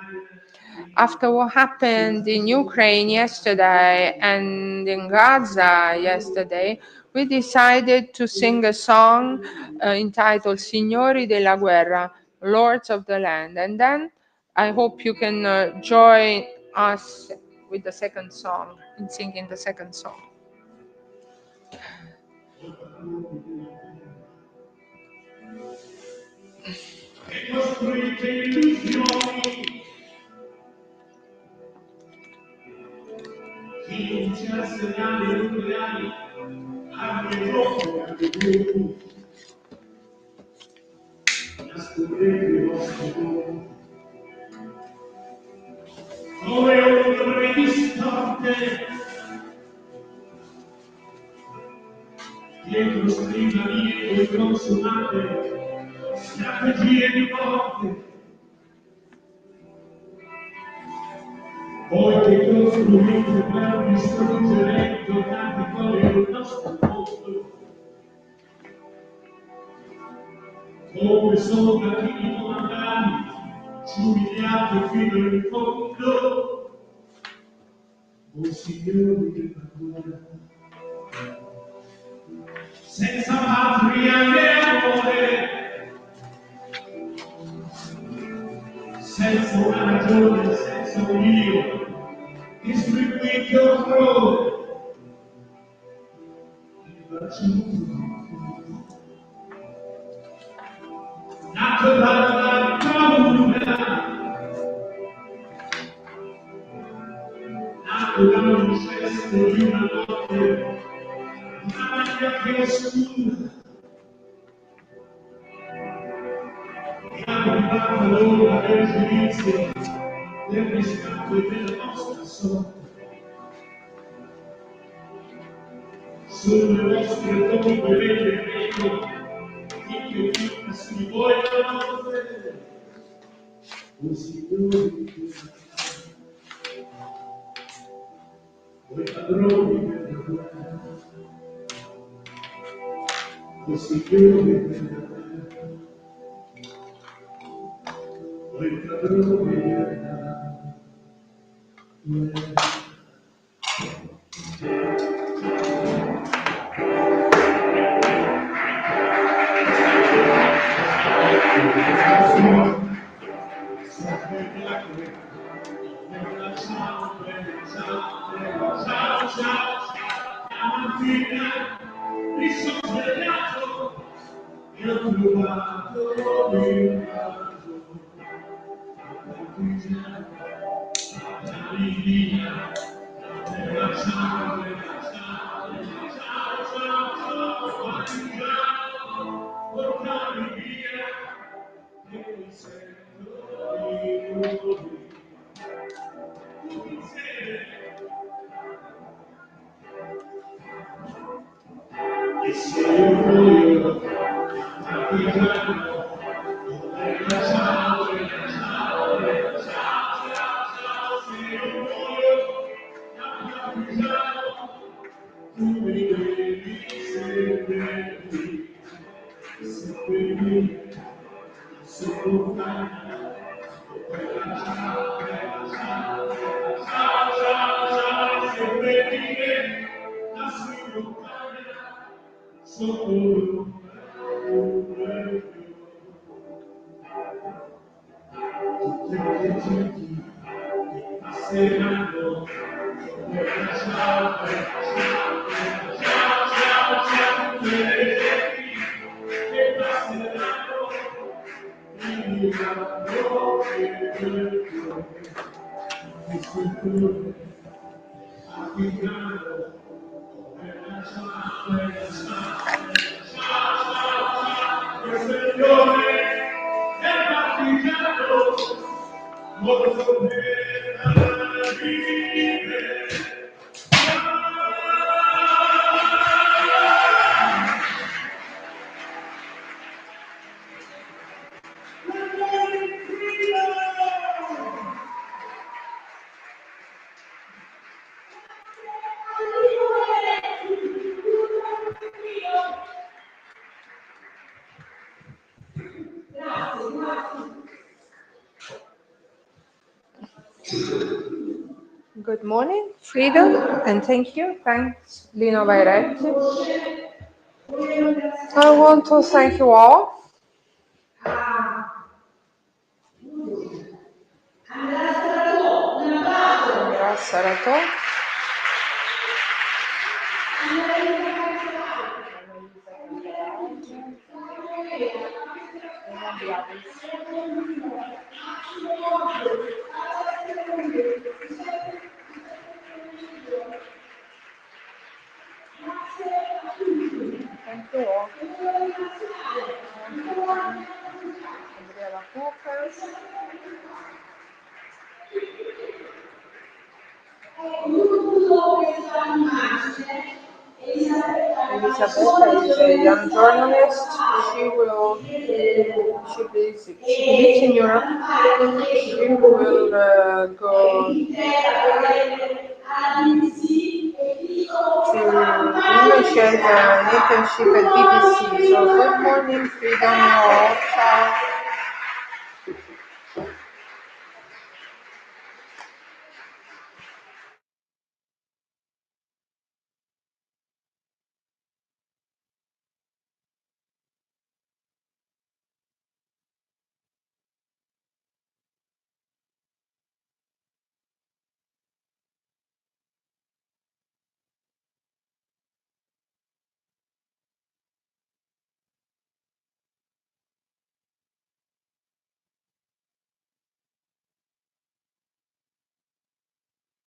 after what happened in Ukraine yesterday and in Gaza yesterday. We decided to sing a song entitled Signori della Guerra, Lords of the Land. And then I hope you can join us with the second song, in singing the second song. Come un distante dietro scrivanie e consumate strategie di morte voi che costruite per distruggere giornate come il nostro mondo come soldati comandati ci umiliate fino in fondo o signori della guerra senza patria né amore, senza una ragione, senza un io, distribuiti orrore, il bacino nato dalla paura, nato da un cesto di una notte, una maglia che oscura, arrivata l'ora del giudizio, del riscatto e della nostra sorte. Sulle vostre tombe vede il regno, finché finta su voi la notte. O signori, voi padroni della guerra, o signori della guerra, voi padroni della guerra. Mi sono svegliato e ho trovato il raggio, la linea della ciao, portami via, che mi sento di nuovo. Tutti insieme. E se io muoio, partigiano, ciao, se io muoio, partigiano, tu mi devi seppellire, simultanea, seppellire, la simultanea, sotto un vecchio. Tutte le genti che passeranno, ciao, tutte le genti che passeranno, mi diranno che vecchio, mi sento affidato, come la Signore è partigiano, molto per la vita. Good morning, freedom, and thank you. Thanks, Lino Vairetti. I want to thank you all. Grazie a te. Thank you all. Andrea Focus. Elisabetta is a young journalist. She lives in Europe. She will go to English as an internship at BBC. So good morning, freedom, you all. Ciao.